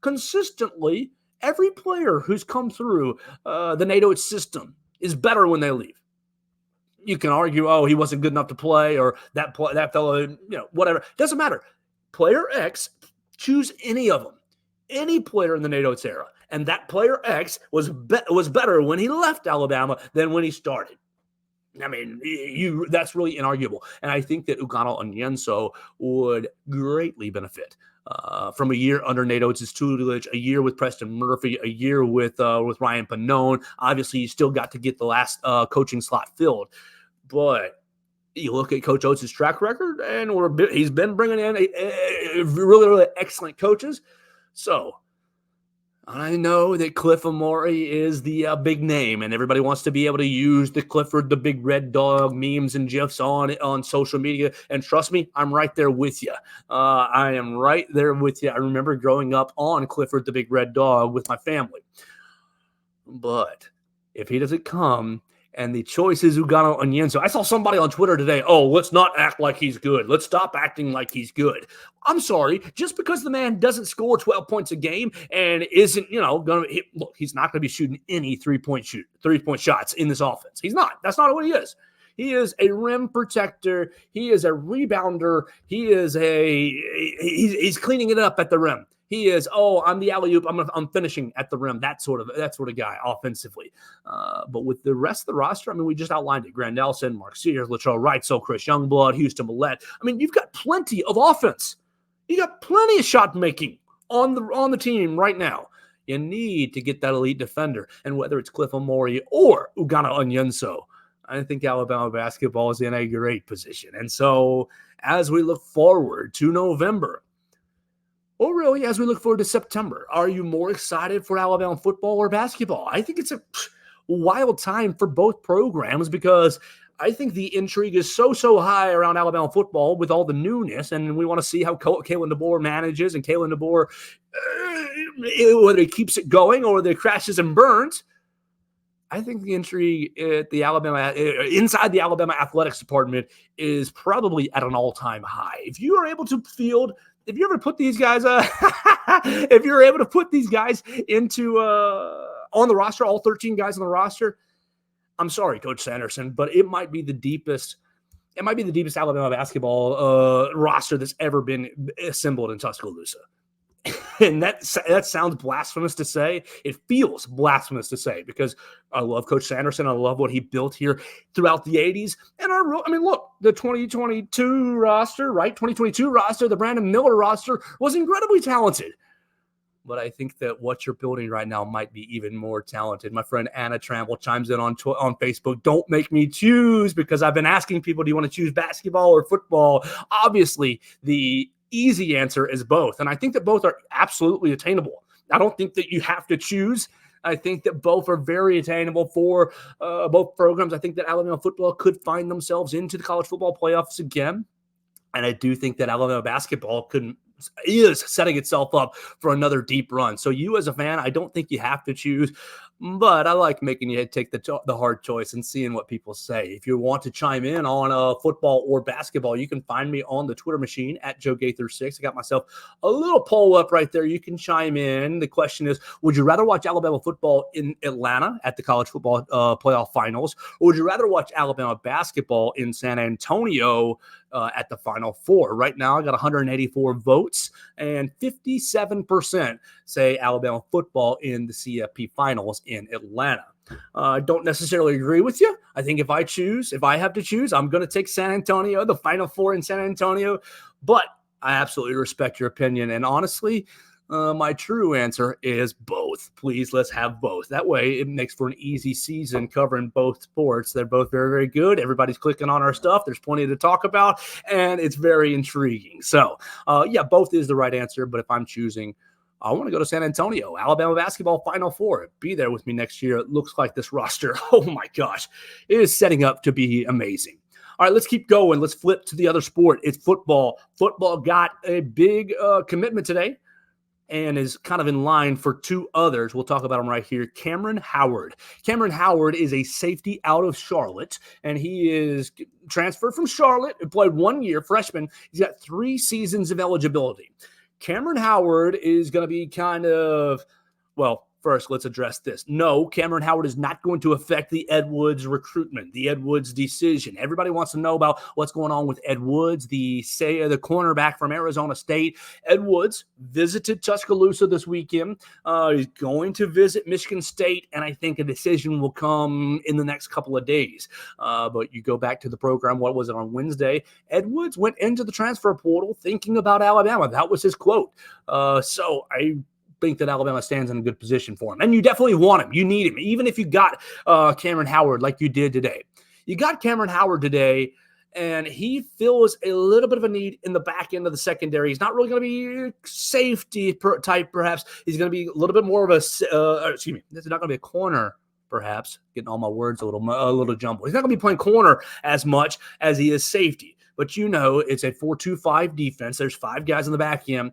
consistently. Every player who's come through the NATO system is better when they leave. You can argue, oh, he wasn't good enough to play, or that fellow, whatever. Doesn't matter. Player X, choose any of them, any player in the NATO era, and that player X was better when he left Alabama than when he started. I mean, that's really inarguable. And I think that Ugano Onyenso would greatly benefit from a year under Nate Oates' tutelage, a year with Preston Murphy, a year with Ryan Pannone. Obviously, you still got to get the last coaching slot filled. But you look at Coach Oates' track record, and he's been bringing in really, really excellent coaches. So I know that Cliff Amore is the big name, and everybody wants to be able to use the Clifford, the big red dog memes and GIFs on social media. And trust me, I'm right there with you. I am right there with you. I remember growing up on Clifford, the big red dog with my family. But if he doesn't come, and the choice is Ugano Onyenso. I saw somebody on Twitter today, let's not act like he's good. Let's stop acting like he's good. I'm sorry. Just because the man doesn't score 12 points a game and isn't, going to – look, he's not going to be shooting any three-point shots in this offense. He's not. That's not what he is. He is a rim protector. He is a rebounder. He is he's cleaning it up at the rim. He is, I'm the alley-oop. I'm finishing at the rim. That sort of guy offensively. But with the rest of the roster, I mean, we just outlined it. Grant Nelson, Mark Sears, Latrell Wright, Chris Youngblood, Houston Millette. I mean, you've got plenty of offense. You got plenty of shot making on the team right now. You need to get that elite defender. And whether it's Cliff Amore or Ugano Onyenso, I think Alabama basketball is in a great position. And so as we look forward to November, or really, as we look forward to September, are you more excited for Alabama football or basketball? I think it's a wild time for both programs because I think the intrigue is so high around Alabama football with all the newness, and we want to see how Kalen DeBoer manages, and Kalen DeBoer, whether he keeps it going or whether he crashes and burns. I think the intrigue at inside the Alabama athletics department is probably at an all-time high. If you are able to if you ever put these guys, if you're able to put these guys into on the roster, all 13 guys on the roster, I'm sorry, Coach Sanderson, but it might be the deepest. It might be the deepest Alabama basketball roster that's ever been assembled in Tuscaloosa. And that sounds blasphemous to say. It feels blasphemous to say because I love Coach Sanderson. I love what he built here throughout the 80s. And look, the 2022 roster, right? 2022 roster, the Brandon Miller roster was incredibly talented. But I think that what you're building right now might be even more talented. My friend Anna Trample chimes in on Facebook. Don't make me choose because I've been asking people, do you want to choose basketball or football? Obviously, the easy answer is both. And I think that both are absolutely attainable. I don't think that you have to choose. I think that both are very attainable for both programs. I think that Alabama football could find themselves into the college football playoffs again. And I do think that Alabama basketball could is setting itself up for another deep run. So you as a fan, I don't think you have to choose, but I like making you take the hard choice and seeing what people say. If you want to chime in on football or basketball, you can find me on the Twitter machine at Joe Gaither 6. I got myself a little poll up right there. You can chime in. The question is, would you rather watch Alabama football in Atlanta at the college football playoff finals, or would you rather watch Alabama basketball in San Antonio at the Final Four? Right now, I got 184 votes, and 57% say Alabama football in the CFP finals in Atlanta. I don't necessarily agree with you. I think if I have to choose, I'm going to take San Antonio, the Final Four in San Antonio. But I absolutely respect your opinion. And honestly, my true answer is both. Please, let's have both. That way, it makes for an easy season covering both sports. They're both very, very good. Everybody's clicking on our stuff. There's plenty to talk about, and it's very intriguing. So, yeah, both is the right answer. But if I'm choosing, I want to go to San Antonio, Alabama basketball Final Four. Be there with me next year. It looks like this roster, oh my gosh, it is setting up to be amazing. All right, let's keep going. Let's flip to the other sport. It's football. Football got a big commitment today and is kind of in line for two others. We'll talk about them right here. Cameron Howard. Cameron Howard is a safety out of Charlotte, and he is transferred from Charlotte and played 1 year, freshman. He's got 3 seasons of eligibility. Cameron Howard is going to be kind of, well, first, let's address this. No, Cameron Howard is not going to affect the Ed Woods recruitment, the Ed Woods decision. Everybody wants to know about what's going on with Ed Woods, the cornerback from Arizona State. Ed Woods visited Tuscaloosa this weekend. He's going to visit Michigan State, and I think a decision will come in the next couple of days. But you go back to the program, what was it, on Wednesday? Ed Woods went into the transfer portal thinking about Alabama. That was his quote. So I think that Alabama stands in a good position for him. And you definitely want him. You need him. Even if you got Cameron Howard like you did today. You got Cameron Howard today, and he fills a little bit of a need in the back end of the secondary. He's not really going to be safety type, perhaps. He's going to be a little bit more of this is not going to be a corner, perhaps. Getting all my words a little jumbled. He's not going to be playing corner as much as he is safety. But it's a 4-2-5 defense. There's 5 guys in the back end.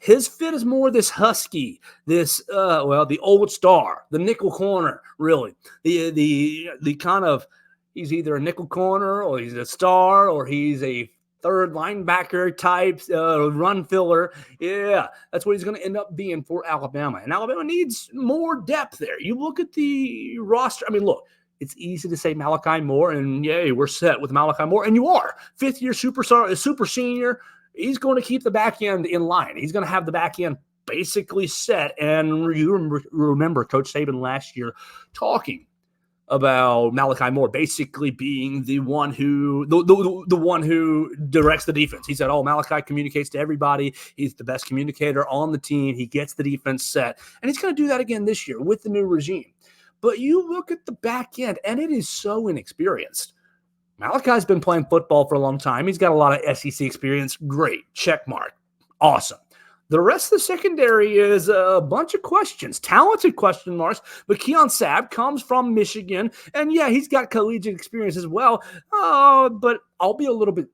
His fit is more this husky, the old star, the nickel corner, really. The kind of, he's either a nickel corner or he's a star or he's a third linebacker type run filler. Yeah, that's what he's going to end up being for Alabama. And Alabama needs more depth there. You look at the roster. I mean, look, it's easy to say Malachi Moore, and yay, we're set with Malachi Moore. And you are. 5th-year super senior. He's going to keep the back end in line. He's going to have the back end basically set. And you remember Coach Saban last year talking about Malachi Moore basically being the one who the one who directs the defense. He said, Malachi communicates to everybody. He's the best communicator on the team. He gets the defense set. And he's going to do that again this year with the new regime. But you look at the back end, and it is so inexperienced. Malachi's been playing football for a long time. He's got a lot of SEC experience. Great. Check mark. Awesome. The rest of the secondary is a bunch of questions, talented question marks. But Keon Sabb comes from Michigan. And, yeah, he's got collegiate experience as well. But I'll be a little bit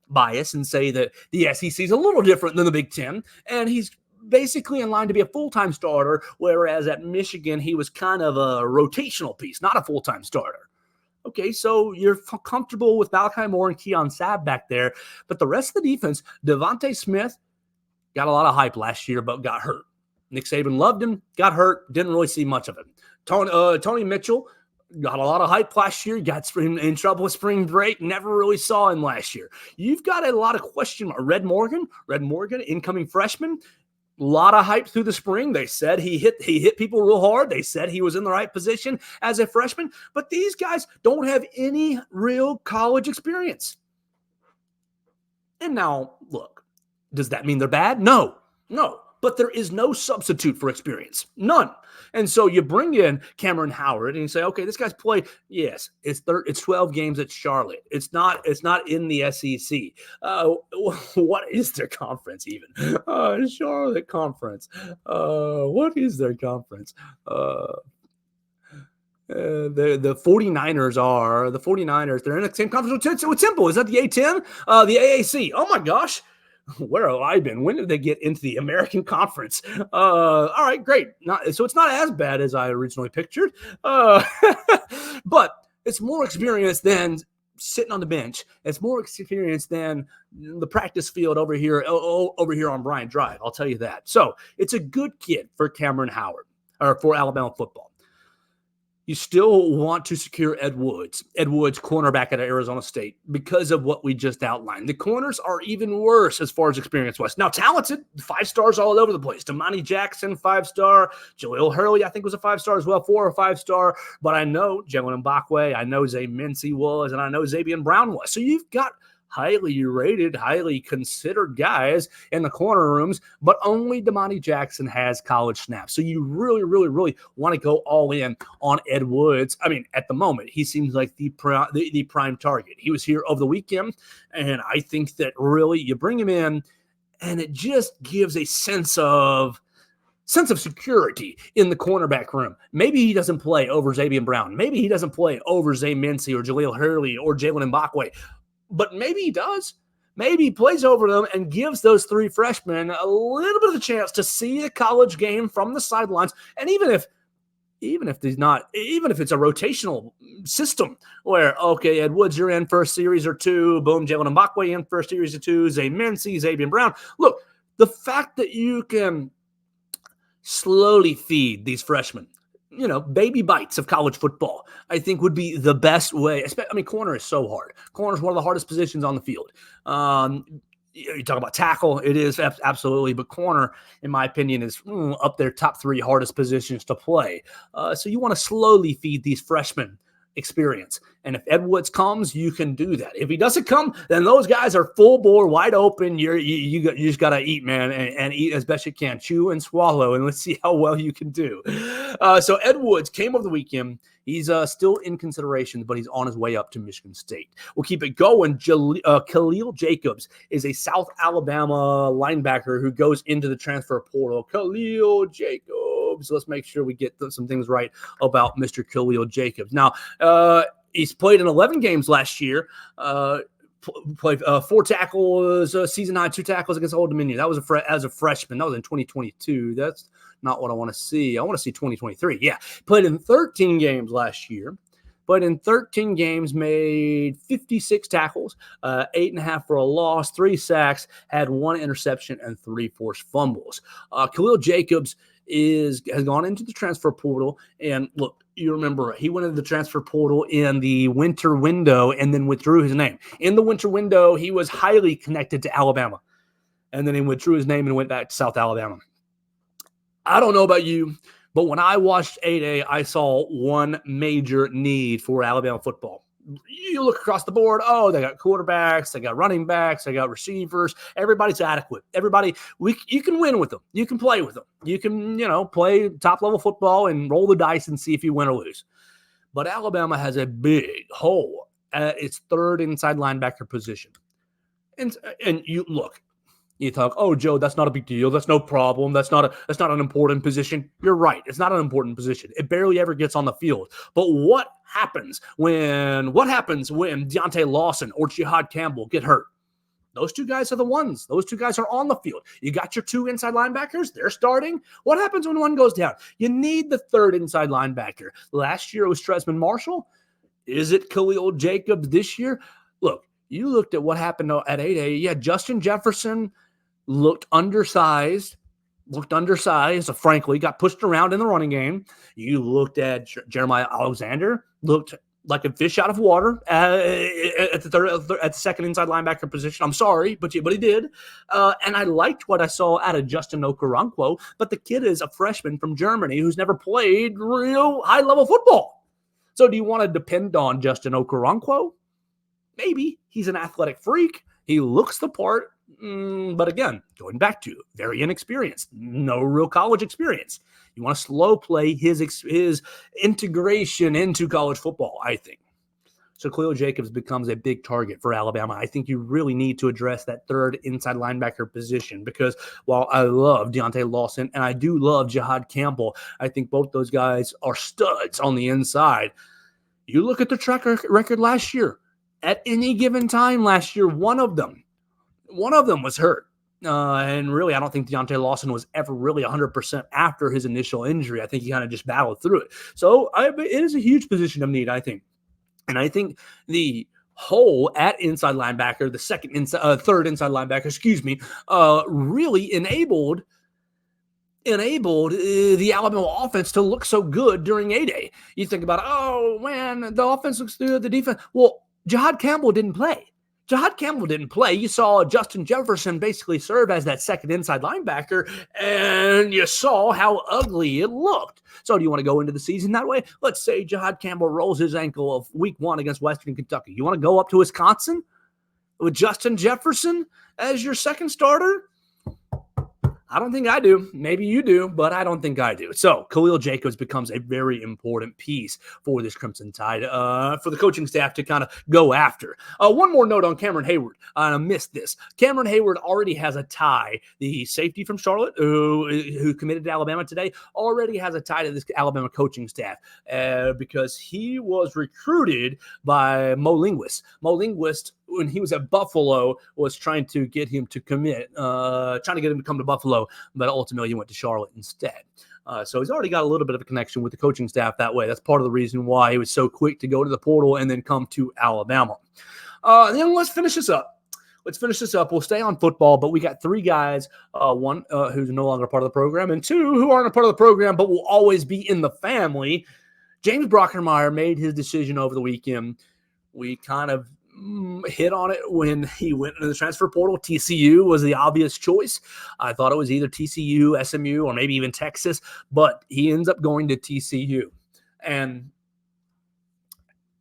biased and say that the SEC is a little different than the Big Ten. And he's basically in line to be a full-time starter, whereas at Michigan, he was kind of a rotational piece, not a full-time starter. Okay, so you're comfortable with Malachi Moore and Keon Sabb back there, but the rest of the defense, Devontae Smith got a lot of hype last year, but got hurt. Nick Saban loved him, got hurt, didn't really see much of him. Tony Mitchell got a lot of hype last year, got in trouble with spring break, never really saw him last year. You've got a lot of question. Red Morgan, incoming freshman. A lot of hype through the spring. They said he hit people real hard. They said he was in the right position as a freshman. But these guys don't have any real college experience. And now, look, does that mean they're bad? No. But there is no substitute for experience. None. And so you bring in Cameron Howard and you say, okay, this guy's played. Yes, it's 12 games at Charlotte. It's not in the SEC. What is their conference even? Charlotte Conference. What is their conference? The 49ers they're in the same conference with Temple. Is that the A10? The AAC. Oh my gosh. Where have I been? When did they get into the American Conference? All right, great. So it's not as bad as I originally pictured. Uh, but it's more experience than sitting on the bench. It's more experience than the practice field over here on Bryant Drive. I'll tell you that. So it's a good kid for Cameron Howard, or for Alabama football. You still want to secure Ed Woods, cornerback at Arizona State, because of what we just outlined. The corners are even worse as far as experience was. Now, talented, 5 stars all over the place. Damani Jackson, 5-star. Jaleel Hurley, I think, was a 5-star as well, 4 or 5-star. But I know Jalen Mbakwe, I know Zay Mincy was, and I know Xavier Brown was. So you've got highly rated, highly considered guys in the corner rooms, but only Damani Jackson has college snaps. So you really, really, really want to go all in on Ed Woods. I mean, at the moment, he seems like the prime target. He was here over the weekend, and I think that really you bring him in, and it just gives a sense of security in the cornerback room. Maybe he doesn't play over Xavier Brown. Maybe he doesn't play over Zay Mincy or Jaleel Hurley or Jalen Mbakwe. But maybe he does. Maybe he plays over them and gives those 3 freshmen a little bit of a chance to see a college game from the sidelines. And even if it's a rotational system where, okay, Ed Woods, you're in first series or 2, boom, Jalen Mbakwe in first series or 2, Zay Mincy, Xavier Brown. Look, the fact that you can slowly feed these freshmen, baby bites of college football, I think would be the best way. I mean, corner is so hard. Corner is one of the hardest positions on the field. You talk about tackle, it is absolutely, but corner, in my opinion, is up there top 3 hardest positions to play. So you want to slowly feed these freshmen experience. And if Ed Woods comes, you can do that. If he doesn't come, then those guys are full bore, wide open. You just got to eat, man, and eat as best you can. Chew and swallow, and let's see how well you can do. So Ed Woods came over the weekend. He's still in consideration, but he's on his way up to Michigan State. We'll keep it going. Khalil Jacobs is a South Alabama linebacker who goes into the transfer portal. Khalil Jacobs. Let's make sure we get some things right about Mr. Khalil Jacobs. Now, he's played in 11 games last year. Played 4 tackles, season high, 2 tackles against Old Dominion. That was as a freshman. That was in 2022. That's not what I want to see. I want to see 2023. Yeah. Played in 13 games last year. But in 13 games, made 56 tackles, 8.5 for a loss, 3 sacks, had 1 interception, and 3 forced fumbles. Khalil Jacobs has gone into the transfer portal. And look, you remember, he went into the transfer portal in the winter window and then withdrew his name. In the winter window, he was highly connected to Alabama. And then he withdrew his name and went back to South Alabama. I don't know about you, but when I watched 8A, I saw one major need for Alabama football. You look across the board, they got quarterbacks, they got running backs, they got receivers. Everybody's adequate. Everybody, you can win with them. You can play with them. You can, play top-level football and roll the dice and see if you win or lose. But Alabama has a big hole at its 3rd inside linebacker position. And you look, you talk, Joe, that's not a big deal. That's no problem. That's not an important position. You're right. It's not an important position. It barely ever gets on the field. But what happens when Deontay Lawson or Jihad Campbell get hurt? Those 2 guys are the ones. Those 2 guys are on the field. You got your 2 inside linebackers. They're starting. What happens when one goes down? You need the 3rd inside linebacker. Last year it was Tresman Marshall. Is it Khalil Jacobs this year? Look, you looked at what happened at 8A. Yeah, Justin Jefferson looked undersized, frankly, got pushed around in the running game. You looked at Jeremiah Alexander, looked like a fish out of water at the 2nd inside linebacker position. I'm sorry, but he did. And I liked what I saw out of Justin Okoronkwo, but the kid is a freshman from Germany who's never played real high-level football. So do you want to depend on Justin Okoronkwo? Maybe. He's an athletic freak. He looks the part. But again, going back to very inexperienced, no real college experience. You want to slow play his integration into college football, I think. So Khalil Jacobs becomes a big target for Alabama. I think you really need to address that 3rd inside linebacker position because while I love Deontay Lawson and I do love Jihad Campbell, I think both those guys are studs on the inside. You look at the track record last year. At any given time last year, one of them was hurt. And really, I don't think Deontay Lawson was ever really 100% after his initial injury. I think he kind of just battled through it. So it is a huge position of need, I think. And I think the hole at inside linebacker, the third inside linebacker, really enabled the Alabama offense to look so good during A-Day. You think about, oh, man, the offense looks good, the defense. Well, Jahad Campbell didn't play. You saw Justin Jefferson basically serve as that second inside linebacker, and you saw how ugly it looked. So do you want to go into the season that way? Let's say Jahad Campbell rolls his ankle of week 1 against Western Kentucky. You want to go up to Wisconsin with Justin Jefferson as your second starter? I don't think I do. Maybe you do, but I don't think I do. So Khalil Jacobs becomes a very important piece for this Crimson Tide, for the coaching staff to kind of go after. One more note on Cameron Hayward. I missed this. Cameron Hayward already has a tie. The safety from Charlotte, who committed to Alabama today, already has a tie to this Alabama coaching staff because he was recruited by Mo Linguist. Mo Linguist, when he was at Buffalo, was trying to get him to commit, trying to get him to come to Buffalo, but ultimately he went to Charlotte instead. So he's already got a little bit of a connection with the coaching staff that way. That's part of the reason why he was so quick to go to the portal and then come to Alabama. Then let's finish this up. We'll stay on football, but we got 3 guys, one who's no longer part of the program, and 2 who aren't a part of the program but will always be in the family. James Brockermeyer made his decision over the weekend. We kind of hit on it when he went into the transfer portal. TCU was the obvious choice. I thought it was either TCU, SMU, or maybe even Texas, but he ends up going to TCU. And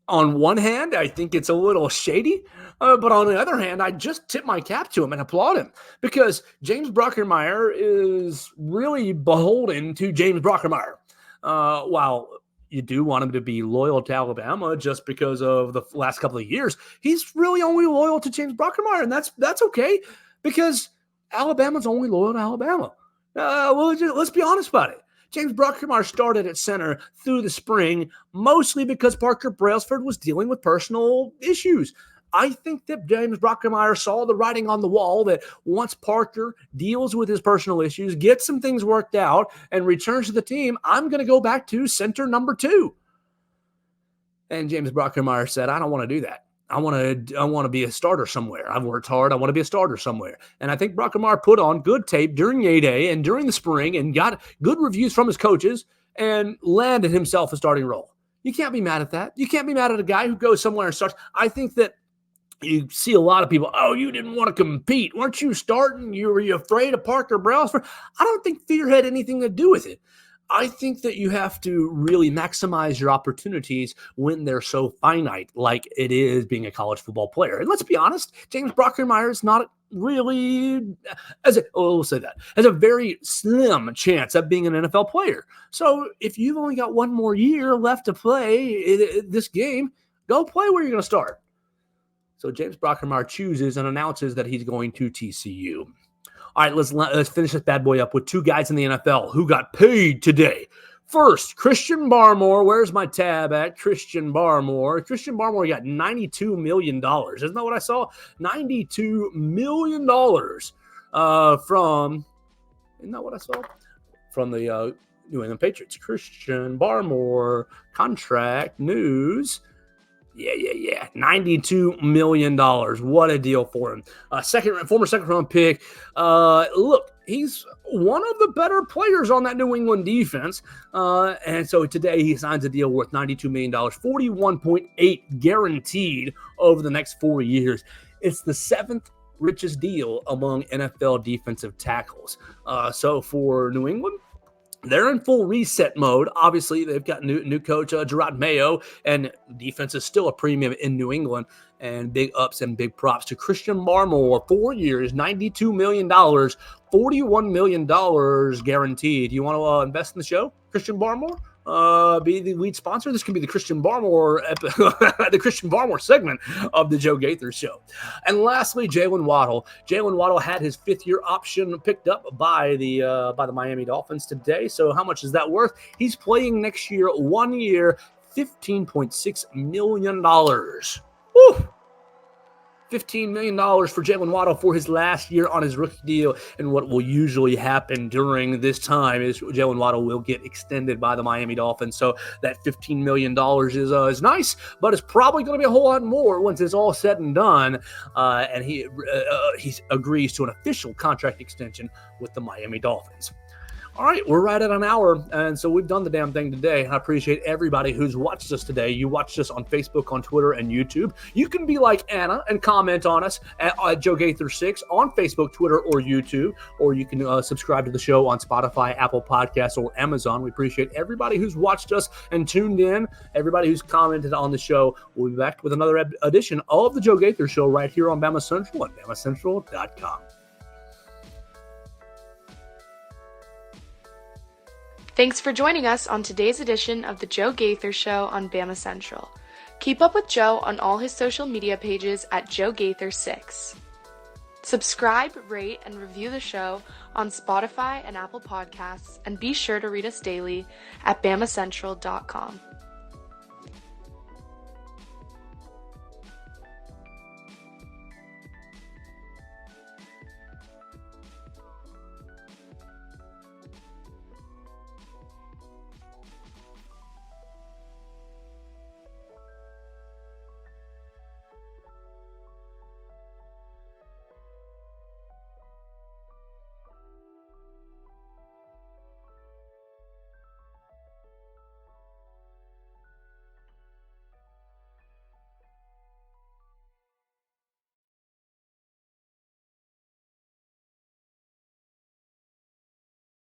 on one hand, I think it's a little shady, but on the other hand, I just tip my cap to him and applaud him because James Brockermeyer is really beholden to James Brockermeyer. While you do want him to be loyal to Alabama just because of the last couple of years, he's really only loyal to James Brockermeyer, and that's okay because Alabama's only loyal to Alabama. Let's be honest about it. James Brockermeyer started at center through the spring, mostly because Parker Brailsford was dealing with personal issues. I think that James Brockermeyer saw the writing on the wall that once Parker deals with his personal issues, gets some things worked out, and returns to the team, I'm going to go back to center number 2. And James Brockermeyer said, I don't want to do that. I want to be a starter somewhere. I've worked hard. I want to be a starter somewhere. And I think Brockermeyer put on good tape during A-Day and during the spring and got good reviews from his coaches and landed himself a starting role. You can't be mad at that. You can't be mad at a guy who goes somewhere and starts. I think that you see a lot of people, oh, you didn't want to compete. Weren't you starting? Were you afraid of Parker Brailsford? I don't think fear had anything to do with it. I think that you have to really maximize your opportunities when they're so finite, like it is being a college football player. And let's be honest, James Brockermeyer is not really, has a very slim chance of being an NFL player. So if you've only got one more year left to play this game, go play where you're going to start. So James Brockermeyer chooses and announces that he's going to TCU. All right, let's finish this bad boy up with 2 guys in the NFL who got paid today. First, Christian Barmore. Where's my tab at? Christian Barmore. Christian Barmore got $92 million. Isn't that what I saw? $92 million from, isn't that what I saw? From the New England Patriots. Christian Barmore contract news. Yeah. $92 million. What a deal for him. Former second-round pick. Look, he's one of the better players on that New England defense. And so today he signs a deal worth $92 million, 41.8 guaranteed over the next 4 years. It's the 7th richest deal among NFL defensive tackles. So for New England, they're in full reset mode. Obviously, they've got new coach, Gerard Mayo, and defense is still a premium in New England. And big ups and big props to Christian Barmore. 4 years, $92 million, $41 million guaranteed. You want to invest in the show, Christian Barmore? Be the lead sponsor. This could be the Christian Barmore the Christian Barmore segment of the Joe Gaither Show. And lastly, Jalen Waddle. Jalen Waddle had his 5th-year option picked up by the Miami Dolphins today. So how much is that worth? He's playing next year, 1 year, $15.6 million. Woo! $15 million for Jalen Waddle for his last year on his rookie deal. And what will usually happen during this time is Jalen Waddle will get extended by the Miami Dolphins. So that $15 million is nice, but it's probably going to be a whole lot more once it's all said and done. And he agrees to an official contract extension with the Miami Dolphins. All right, we're right at an hour, and so we've done the damn thing today. I appreciate everybody who's watched us today. You watched us on Facebook, on Twitter, and YouTube. You can be like Anna and comment on us at Joe Gaither 6 on Facebook, Twitter, or YouTube, or you can subscribe to the show on Spotify, Apple Podcasts, or Amazon. We appreciate everybody who's watched us and tuned in, everybody who's commented on the show. We'll be back with another edition of the Joe Gaither Show right here on Bama Central at BamaCentral.com. Thanks for joining us on today's edition of the Joe Gaither Show on Bama Central. Keep up with Joe on all his social media pages at Joe Gaither 6. Subscribe, rate, and review the show on Spotify and Apple Podcasts, and be sure to read us daily at BamaCentral.com.